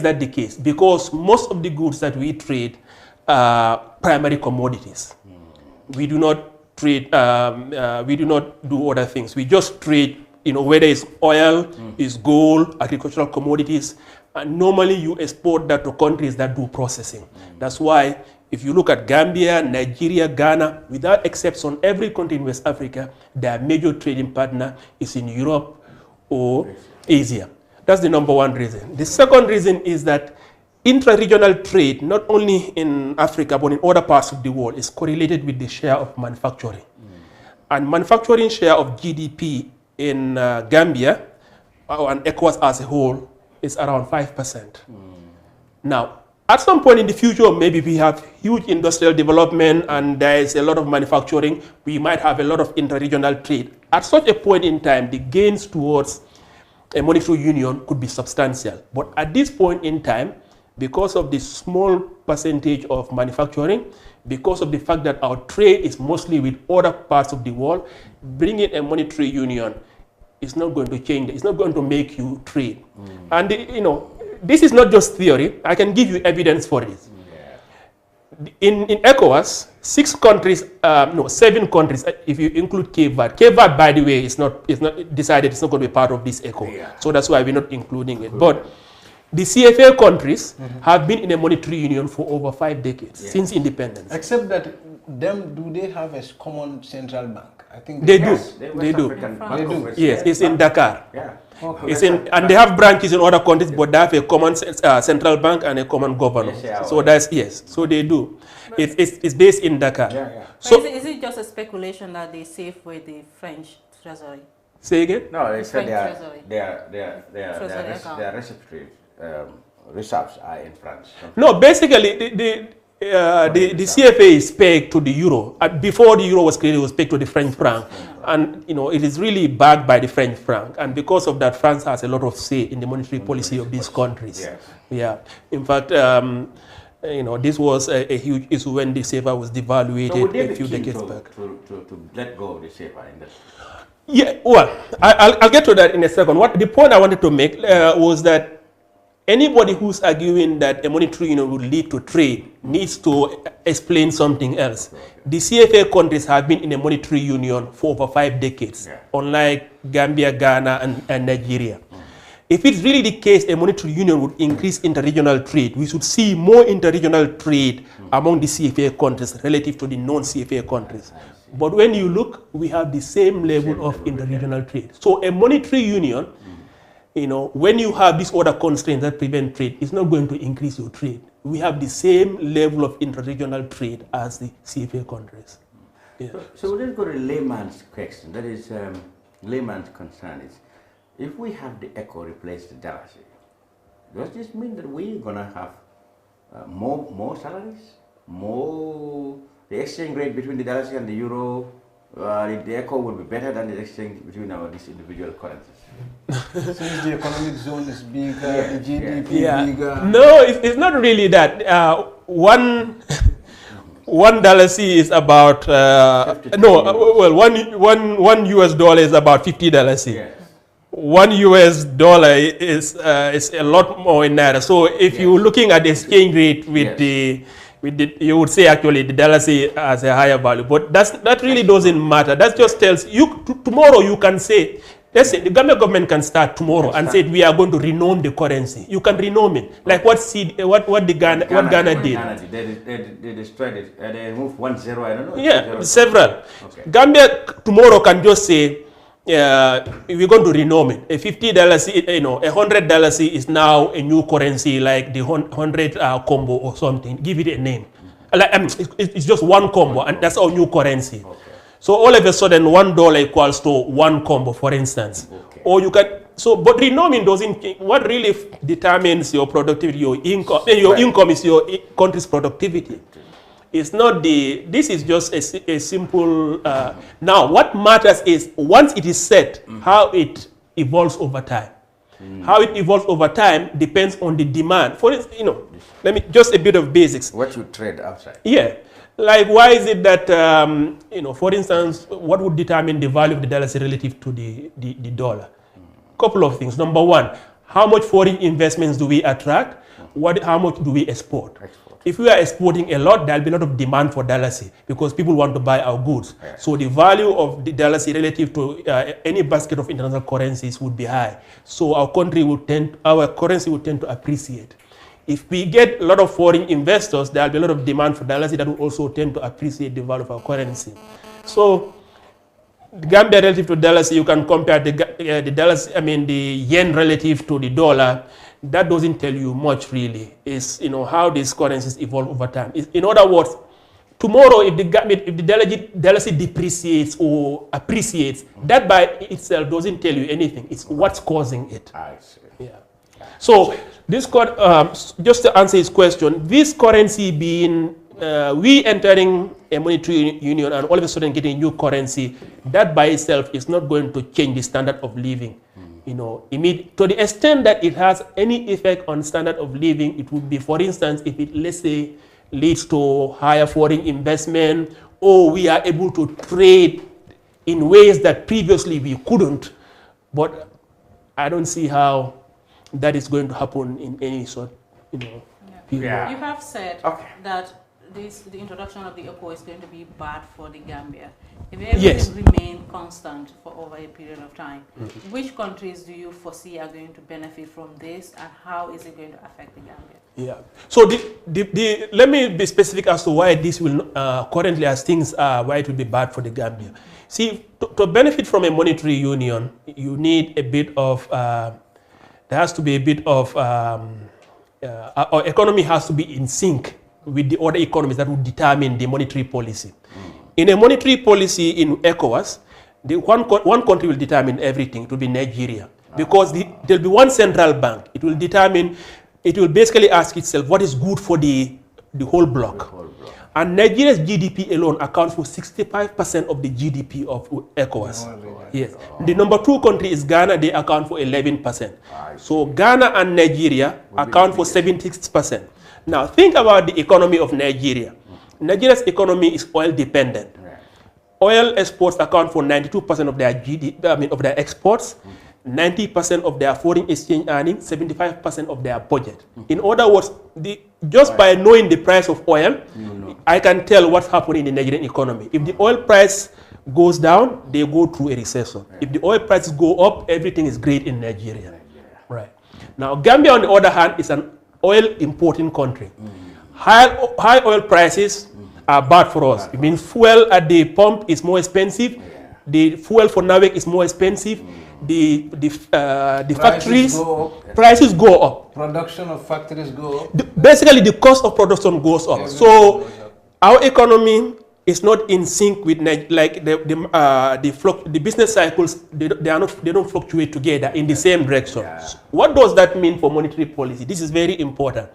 that the case? Because most of the goods that we trade are primary commodities. We do not trade, we do not do other things. We just trade, whether it's oil, it's gold, agricultural commodities, and normally you export that to countries that do processing. That's why if you look at Gambia, Nigeria, Ghana, without exception, every country in West Africa, their major trading partner is in Europe or Asia. That's the number 1 reason. The second reason is that intra-regional trade, not only in Africa, but in other parts of the world, is correlated with the share of manufacturing. And manufacturing share of GDP in Gambia, and ECOWAS as a whole, is around 5%. Now, At some point in the future, maybe we have huge industrial development and there is a lot of manufacturing, we might have a lot of inter-regional trade. At such a point in time, the gains towards a monetary union could be substantial. But at this point in time, because of the small percentage of manufacturing, because of the fact that our trade is mostly with other parts of the world, bringing a monetary union is not going to change. It's not going to make you trade. And this is not just theory. I can give you evidence for it. In ECOWAS, 7 countries, if you include Cape Verde. Cape Verde, by the way, is not decided it's not going to be part of this ECO. So that's why we're not including it. But the CFA countries have been in a monetary union for over 5 decades, since independence. Except that do they have a common central bank? I think they do. They do. Yes, it's in Dakar. And they have branches in other countries, but they have a common central bank and a common governor. So so they do. It's based in Dakar. So is it just a speculation that they save with the French treasury? Say again? No, they said their reserves are in France. No, basically the CFA is pegged to the euro. Before the euro was created, it was pegged to the French franc, and it is really backed by the French franc. And because of that, France has a lot of say in the monetary policy of these countries. Yeah. In fact, this was a huge issue when the CFA was devaluated a few decades back. To let go of the CFA in this. Yeah. Well, I'll get to that in a second. The point I wanted to make was that anybody who's arguing that a monetary union would lead to trade needs to explain something else. The CFA countries have been in a monetary union for over 5 decades, unlike Gambia, Ghana, and Nigeria. If it's really the case a monetary union would increase interregional trade, we should see more interregional trade among the CFA countries relative to the non-CFA countries. But when you look, we have the same level of interregional trade. So a monetary union, when you have these other constraints that prevent trade, it's not going to increase your trade. We have the same level of interregional trade as the CFA countries. So let's go to layman's question. That is, layman's concern is, if we have the ECO replace the dalasi, does this mean that we're going to have more salaries, the exchange rate between the dalasi and the euro? The ECO will be better than the exchange between these individual currencies. Since the economic zone is bigger, the GDP bigger. No, it's not really that. One dalasi is about one US dollar is about $50 dalasi. $1 US is a lot more in naira. So if you're looking at the exchange rate you would say actually the dalasi has a higher value, but that really doesn't matter. That just tells you tomorrow you can say, let's say the Gambian government can start tomorrow and say we are going to renome the currency. You can renome it, like what Ghana did. They destroyed it. They moved 1-0. I don't know. Yeah, several. Gambia tomorrow can just say we're going to renome it. A $50, $100 is now a new currency, like the 100 combo or something. Give it a name. It's just one combo, and that's our new currency. So all of a sudden, $1 equals to one combo, for instance. Or you can. But renoming doesn't. What really determines your productivity, your income? Your income is your country's productivity. It's not this is just a simple, now what matters is once it is set, how it evolves over time. How it evolves over time depends on the demand. For instance, let me, just a bit of basics. What you trade outside. Yeah. Like why is it that, for instance, what would determine the value of the dollar relative to the dollar? Couple of things. Number one, how much foreign investments do we attract? How much do we export? If we are exporting a lot, there will be a lot of demand for dalasi because people want to buy our goods. So the value of the dalasi relative to any basket of international currencies would be high. So our currency would tend to appreciate. If we get a lot of foreign investors, there will be a lot of demand for dalasi that will also tend to appreciate the value of our currency. So the Gambia relative to dalasi, you can compare the yen relative to the dollar. That doesn't tell you much really. It's how these currencies evolve over time. In other words, tomorrow if the dalasi depreciates or appreciates, that by itself doesn't tell you anything. It's what's causing it. I see. Yeah. So This just to answer his question, this currency being we entering a monetary union and all of a sudden getting new currency, that by itself is not going to change the standard of living. You know, to the extent that it has any effect on standard of living, it would be, for instance, if it, let's say, leads to higher foreign investment, or we are able to trade in ways that previously we couldn't. But I don't see how that is going to happen in any sort, you know. You have said that the introduction of the ECO is going to be bad for the Gambia. If everything remain constant for over a period of time, which countries do you foresee are going to benefit from this, and how is it going to affect the Gambia? Yeah. So let me be specific as to why this will currently, as things are, why it will be bad for the Gambia. See, to benefit from a monetary union, you need a bit of there has to be a bit of our economy has to be in sync with the other economies that would determine the monetary policy. In a monetary policy in ECOWAS, one country will determine everything. It will be Nigeria, because there will be one central bank. It will determine. It will basically ask itself what is good for the whole bloc. And Nigeria's GDP alone accounts for 65% of the GDP of ECOWAS. Yes. The number 2 country is Ghana. They account for 11%. So Ghana and Nigeria account for 76%. Now think about the economy of Nigeria. Nigeria's economy is oil dependent. Oil exports account for 92% of their GDP, of their exports. 90% of their foreign exchange earnings, 75% of their budget. In other words, just by knowing the price of oil, I can tell what's happening in the Nigerian economy. If the oil price goes down, they go through a recession. If the oil prices go up, everything is great in Nigeria. Right. Now, Gambia, on the other hand, is an oil importing country. High oil prices are bad for us. It means fuel at the pump is more expensive. The fuel for NAWEC is more expensive. The factories prices go up. Production of factories go up. Basically, the cost of production goes up. So our economy is not in sync with like the business cycles. They don't fluctuate together in the same direction. What does that mean for monetary policy? This is very important.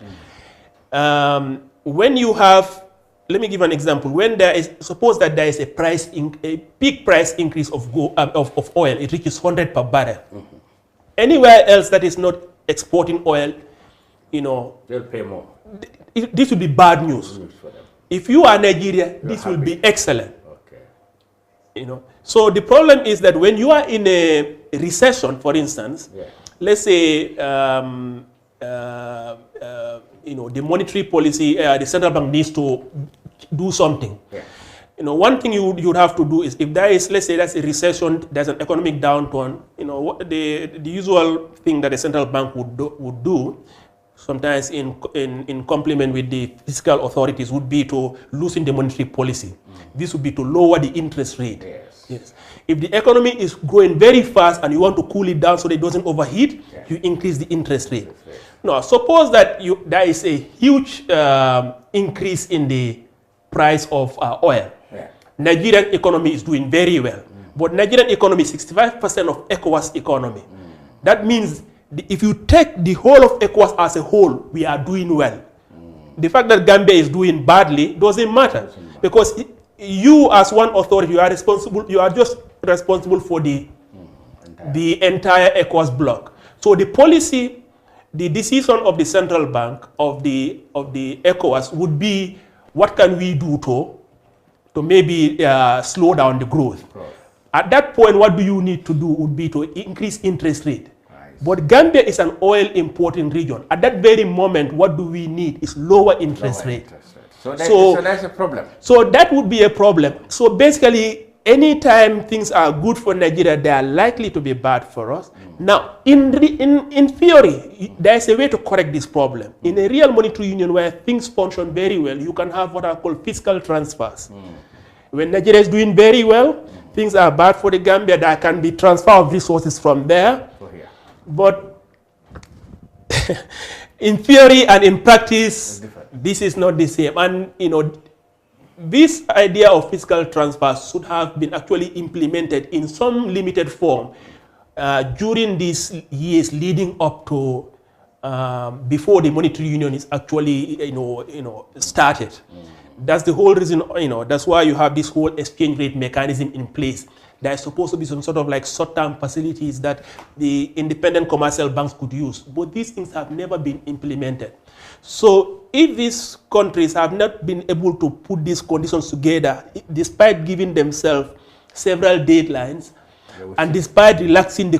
When you have, let me give an example. When there is, suppose that there is a peak price increase of oil, it reaches 100 per barrel. Anywhere else that is not exporting oil, you know, they'll pay more. This will be bad news. For them. If you are Nigeria, this will be excellent. Okay. You know, so the problem is that when you are in a recession, for instance, let's say you know, the monetary policy, the central bank needs to do something. You know, one thing you would have to do is, if there is, let's say that's a recession, there's an economic downturn, you know, what the usual thing that a central bank would do sometimes in complement with the fiscal authorities would be to loosen the monetary policy. This would be to lower the interest rate. Yes. If the economy is growing very fast and you want to cool it down so that it doesn't overheat, you increase the interest rate. Now, suppose that there is a huge increase in the price of oil. Nigerian economy is doing very well. But Nigerian economy is 65% of ECOWAS economy. That means if you take the whole of ECOWAS as a whole, we are doing well. The fact that Gambia is doing badly doesn't matter. Because you as one authority, you are just responsible for the entire ECOWAS bloc. So the policy, the decision of the central bank of the ECOWAS would be, what can we do to maybe slow down the growth? At that point, what do you need to do would be to increase interest rate. But Gambia is an oil importing region. At that very moment, what do we need is lower interest rate. So that's a problem. So that would be a problem. So basically, anytime things are good for Nigeria, they are likely to be bad for us. Now, in theory, there is a way to correct this problem. In a real monetary union where things function very well, you can have what are called fiscal transfers. When Nigeria is doing very well, things are bad for the Gambia, there can be transfer of resources from there. But in theory and in practice, this is not the same. And you know, this idea of fiscal transfers should have been actually implemented in some limited form during these years leading up to before the monetary union is actually started. That's the whole reason, that's why you have this whole exchange rate mechanism in place. There's supposed to be some sort of like short-term facilities that the independent commercial banks could use, but these things have never been implemented. So if these countries have not been able to put these conditions together, despite giving themselves several deadlines, and despite relaxing the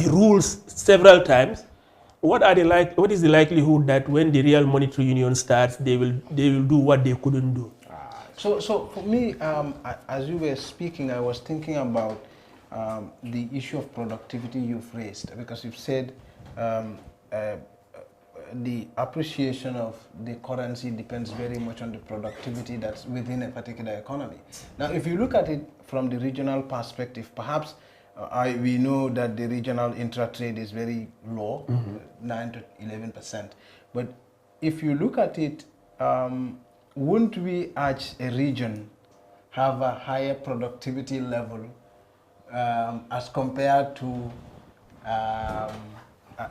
rules several times, what is the likelihood that when the real monetary union starts, they will do what they couldn't do? So for me, as you were speaking, I was thinking about the issue of productivity you've raised, because you've said the appreciation of the currency depends very much on the productivity that's within a particular economy. Now, if you look at it from the regional perspective, perhaps we know that the regional intra-trade is very low, 9 to 11%. But if you look at it, wouldn't we as a region have a higher productivity level as compared to,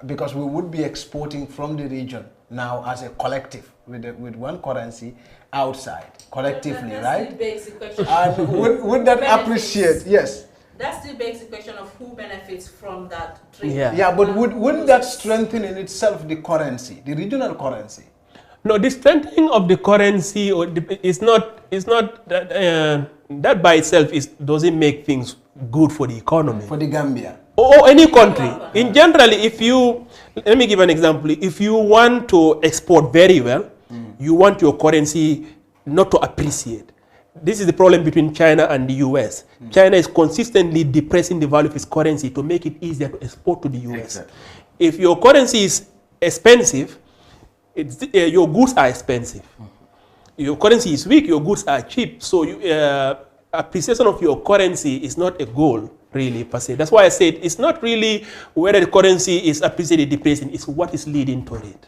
because we would be exporting from the region now as a collective with one currency outside collectively, that's right? The basic question. And would that appreciate? Yes. That's the basic question of who benefits from that trade. Yeah, but wouldn't that strengthen in itself the currency, the regional currency? No, the strengthening of the currency is not that by itself doesn't make things good for the economy. For the Gambia. Or any country. In generally, let me give an example. If you want to export very well, you want your currency not to appreciate. This is the problem between China and the US. China is consistently depressing the value of its currency to make it easier to export to the US. Exactly. If your currency is expensive, your goods are expensive. Your currency is weak, your goods are cheap. So appreciation of your currency is not a goal, really, per se. That's why I said it's not really whether the currency is appreciated, depressing, it's what is leading to it.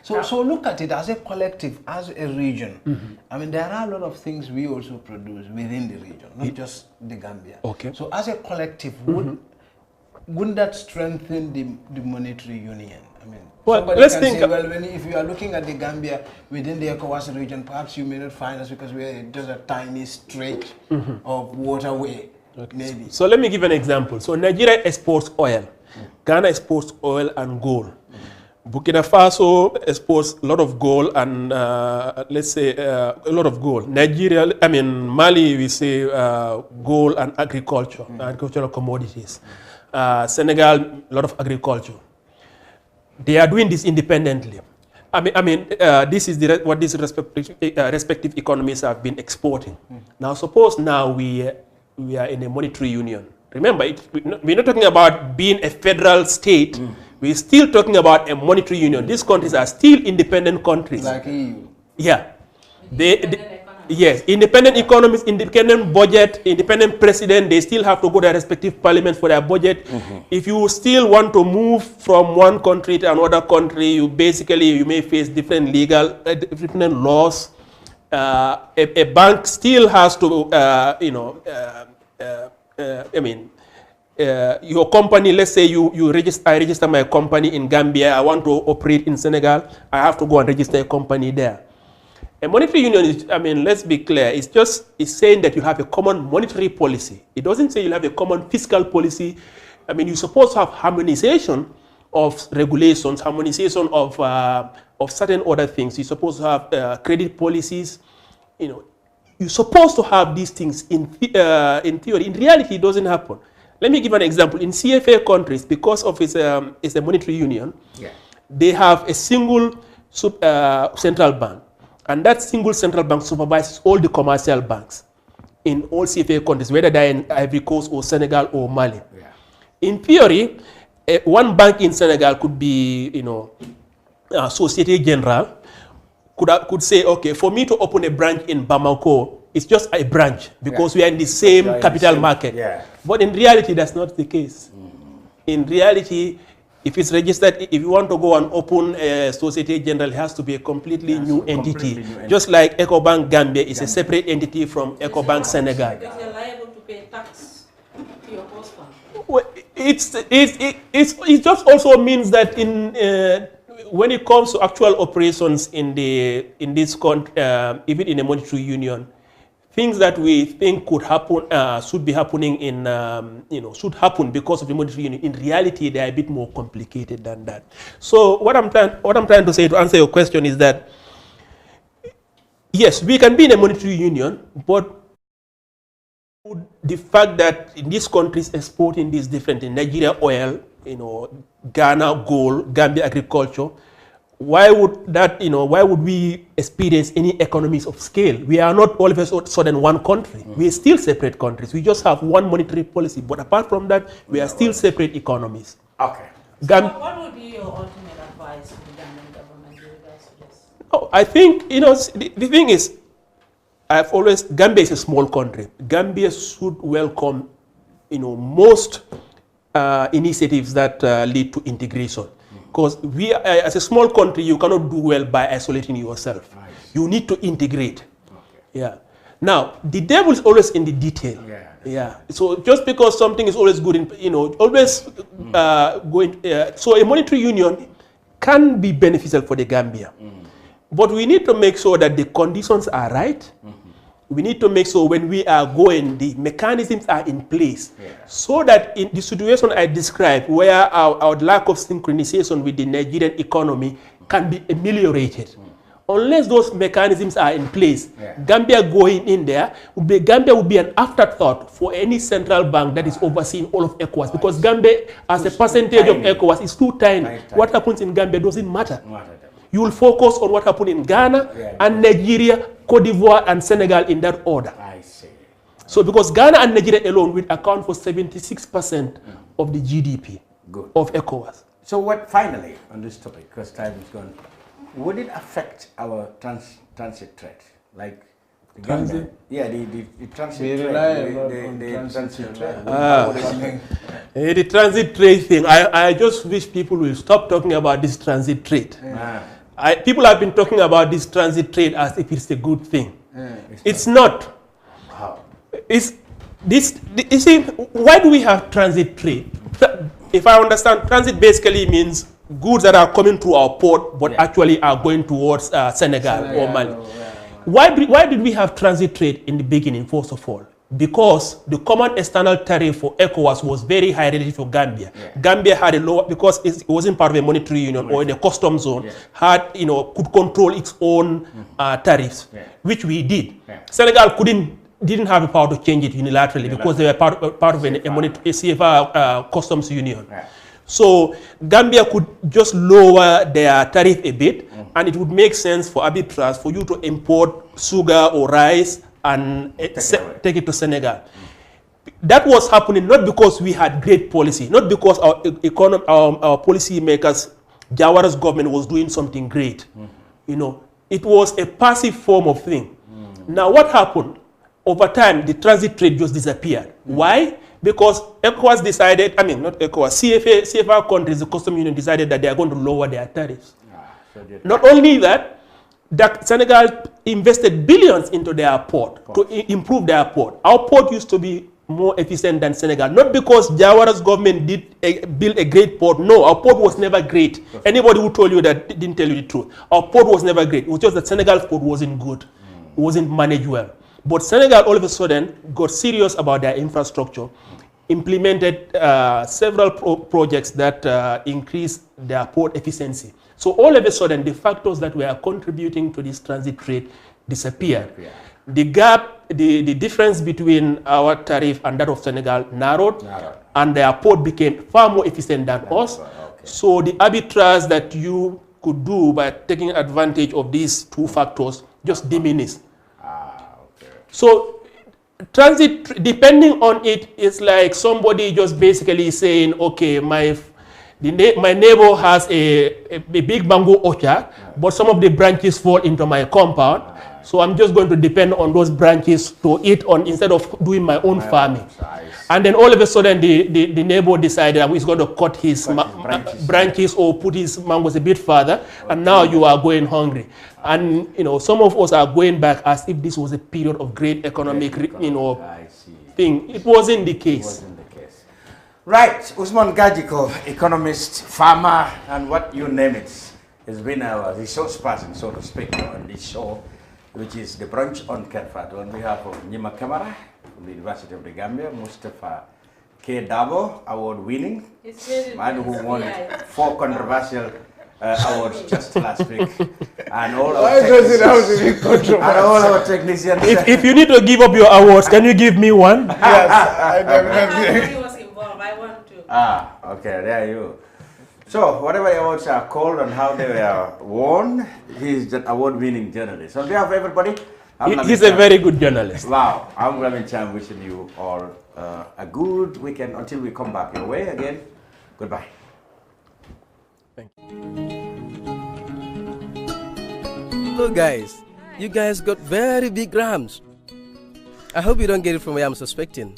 So look at it as a collective, as a region. I mean, there are a lot of things we also produce within the region, not just the Gambia. Okay. So as a collective, wouldn't that strengthen the monetary union? I mean, well, let's think. Say, well, if you are looking at the Gambia within the ECOWAS region, perhaps you may not find us because we are just a tiny stretch of waterway, maybe. So let me give an example. So Nigeria exports oil. Ghana exports oil and gold. Burkina Faso exports a lot of gold and let's say a lot of gold. Mali, we say gold and agriculture, agricultural commodities. Senegal, a lot of agriculture. They are doing this independently. This is what these respective economies have been exporting. Now, suppose now we are in a monetary union. Remember, we're not talking about being a federal state. We're still talking about a monetary union. These countries are still independent countries. Like EU. Yeah. Yes, independent economies, independent budget, independent president, they still have to go to their respective parliaments for their budget. If you still want to move from one country to another country, you may face different different laws. A bank still has to, your company, let's say I register my company in Gambia, I want to operate in Senegal, I have to go and register a company there. A monetary union is, let's be clear, it's saying that you have a common monetary policy. It doesn't say you have a common fiscal policy. You're supposed to have harmonization of regulations, harmonization of certain other things. You're supposed to have credit policies. You're supposed to have these things in theory. In reality, it doesn't happen. Let me give an example. In CFA countries, because of it's a monetary union, they have a single central bank. And that single central bank supervises all the commercial banks in all CFA countries, whether they're in Ivory Coast or Senegal or Mali. In theory, one bank in Senegal could be, Société Générale, could say, okay, for me to open a branch in Bamako, it's just a branch because we are in the same capital market. But in reality, that's not the case. In reality, if it's registered, if you want to go and open a Société Générale, it has to be a completely new entity. Just like EcoBank Gambia is a separate entity from EcoBank Senegal. Because you're liable to pay tax to your host fund. Well, it just also means that when it comes to actual operations in this country, even in a monetary union, things that we think could happen should be happening should happen because of the monetary union. In reality, they are a bit more complicated than that. So what I'm trying to say to answer your question is that yes, we can be in a monetary union, but the fact that in these countries exporting these different things, Nigeria oil, Ghana gold, Gambia agriculture, why would we experience any economies of scale? We are not all of a sudden one country. We are still separate countries. We just have one monetary policy. But apart from that, we are still separate economies. Okay. So what would be your ultimate advice to the Gambian government with regards to this? Oh, I think, the thing is, Gambia is a small country. Gambia should welcome, most initiatives that lead to integration. Because we, as a small country, you cannot do well by isolating yourself. Nice. You need to integrate. Okay. Yeah. Now, the devil is always in the detail. Yeah. So just because something is always good, always going. So a monetary union can be beneficial for the Gambia, but we need to make sure that the conditions are right. We need to make sure when we are going, the mechanisms are in place, so that in the situation I described, where our lack of synchronization with the Nigerian economy can be ameliorated. Unless those mechanisms are in place, Gambia going in there, Gambia would be an afterthought for any central bank that is overseeing all of ECOWAS, because Gambia, as a percentage of ECOWAS, is too tiny. What happens in Gambia doesn't matter. You will focus on what happened in Ghana and Nigeria, Cote d'Ivoire, and Senegal in that order. I see. So because Ghana and Nigeria alone will account for 76% of the GDP of ECOWAS. So finally, on this topic, because time is gone, would it affect our transit trade? Like the transit? The transit trade. The transit trade. The transit trade thing, I just wish people will stop talking about this transit trade. People have been talking about this transit trade as if it's a good thing. It's not. How? You see, why do we have transit trade? If I understand, transit basically means goods that are coming through our port, but actually are going towards Senegal or Mali. Why did we have transit trade in the beginning, first of all? Because the common external tariff for ECOWAS was very high relative to Gambia. Gambia had a lower, because it wasn't part of a monetary union or in a customs zone, could control its own tariffs, which we did. Senegal didn't have the power to change it unilaterally because they were part of a CFA customs union. So Gambia could just lower their tariff a bit, and it would make sense for arbitrage for you to import sugar or rice and take it to Senegal. That was happening not because we had great policy, not because our policy makers, Jawara's government was doing something great. It was a passive form of thing. Now what happened? Over time, the transit trade just disappeared. Why? Because ECOWAS decided, not ECOWAS, CFA countries, the customs union decided that they are going to lower their tariffs. Not only that, Senegal invested billions into their port to improve their port. Our port used to be more efficient than Senegal, not because Jawara's government build a great port. No, our port was never great. Anybody who told you that didn't tell you the truth. Our port was never great. It was just that Senegal's port wasn't good. It wasn't managed well. But Senegal all of a sudden got serious about their infrastructure, implemented several projects that increased their port efficiency. So all of a sudden, the factors that were contributing to this transit trade disappeared. The gap, the difference between our tariff and that of Senegal narrowed. And their port became far more efficient than us. So the arbitrage that you could do by taking advantage of these two factors just diminished. So transit, depending on it, is like somebody just basically saying, okay, my neighbor has a big mango orchard, but some of the branches fall into my compound. So I'm just going to depend on those branches to eat on instead of doing my own farming. And then all of a sudden, the neighbor decided he's going to cut his branches or put his mangoes a bit further, and now you are going hungry. And some of us are going back as if this was a period of great economic, thing. It wasn't the case. Right, Usman Gajigo, economist, farmer, and what you name it, has been our resource person, so to speak, on this show, which is the Brunch on Ketfat. On behalf of Nima Kamara from the University of the Gambia, Mustafa K. Dabo, award-winning man who won 4 controversial awards just last week, and all our technicians. If you need to give up your awards, can you give me one? Yes, I definitely. Okay, there you go. So, whatever awards are called and how they were won, he's an award-winning journalist. On behalf of everybody, he's a very good journalist. Wow, I'm Gambian Cham wishing you all a good weekend until we come back your way again. Goodbye. Thank you. Look, guys, you guys got very big rams. I hope you don't get it from where I'm suspecting.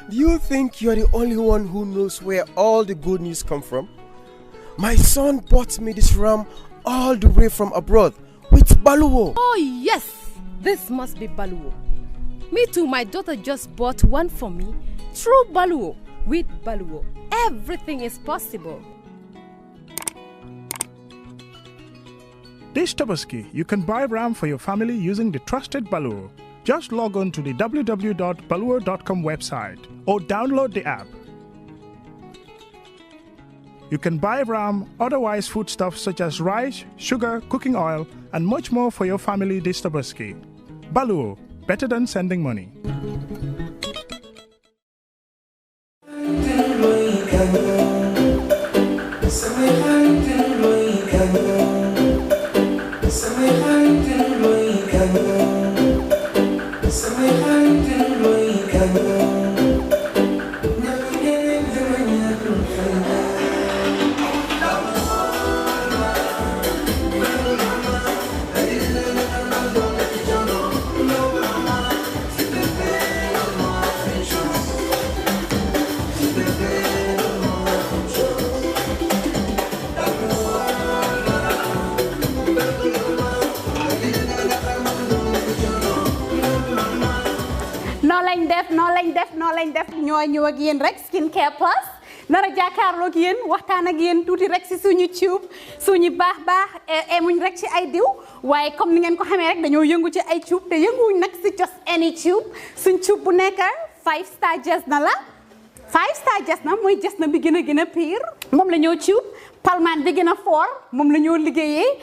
Do you think you're the only one who knows where all the good news come from? My son bought me this ram all the way from abroad with Baloo. Oh yes, this must be Baloo. Me too, my daughter just bought one for me through Baloo. With Baloo, everything is possible. This Tabaski, you can buy ram for your family using the trusted Baloo. Just log on to the www.baluo.com website or download the app. You can buy ram, otherwise foodstuffs such as rice, sugar, cooking oil, and much more for your family this Tabaski. Baloo, better than sending money. noo lañ def ñooy ñëw ak yéen rek skincare plus nara jàkkaarloo ak yéen waxtaan ak yéen tuuti rek si suñu tube suñu baax emuñ rek ci ay diw waaye comme ni ngeen ko xamee rek dañoo yëngu ci ay tube te yënguwuñ nag si just any tube suñ tube bu nekk 5-star jesna la 5-star jesna mooy jesna bi gën a pire moom la ñoo tube palmaan bi gën a fort moom la ñoo liggéeyee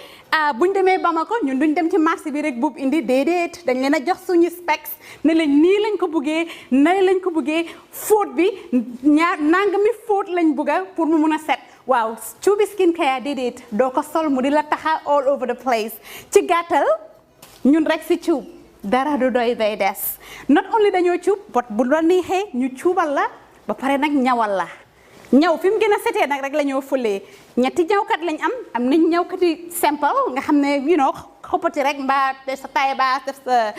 buñ demee Bamako ñun duñ dem ci marché bi rek buub indi déedéet dañ leen a jox suñu specs ne leen nii lañ ko bëggee nay lañ ko bëggee fóot bi nangami fóot lañ bëgga pour mu mun a set waaw cuubi skincare déedéet doo ko sol mu di la taxa all over the place ci gàttal ñun rek si cuub dara du doy day des not only dañoo cuub but bu la neexee ñu cuubal la ba pare nag ñawal la ñaw fi mu gën a setee nag rek la ñoo fëlee ñetti ñawkat lañ am nañ ñawkati simple nga xam ne xoppati rek mbaa def sa taille basse def sa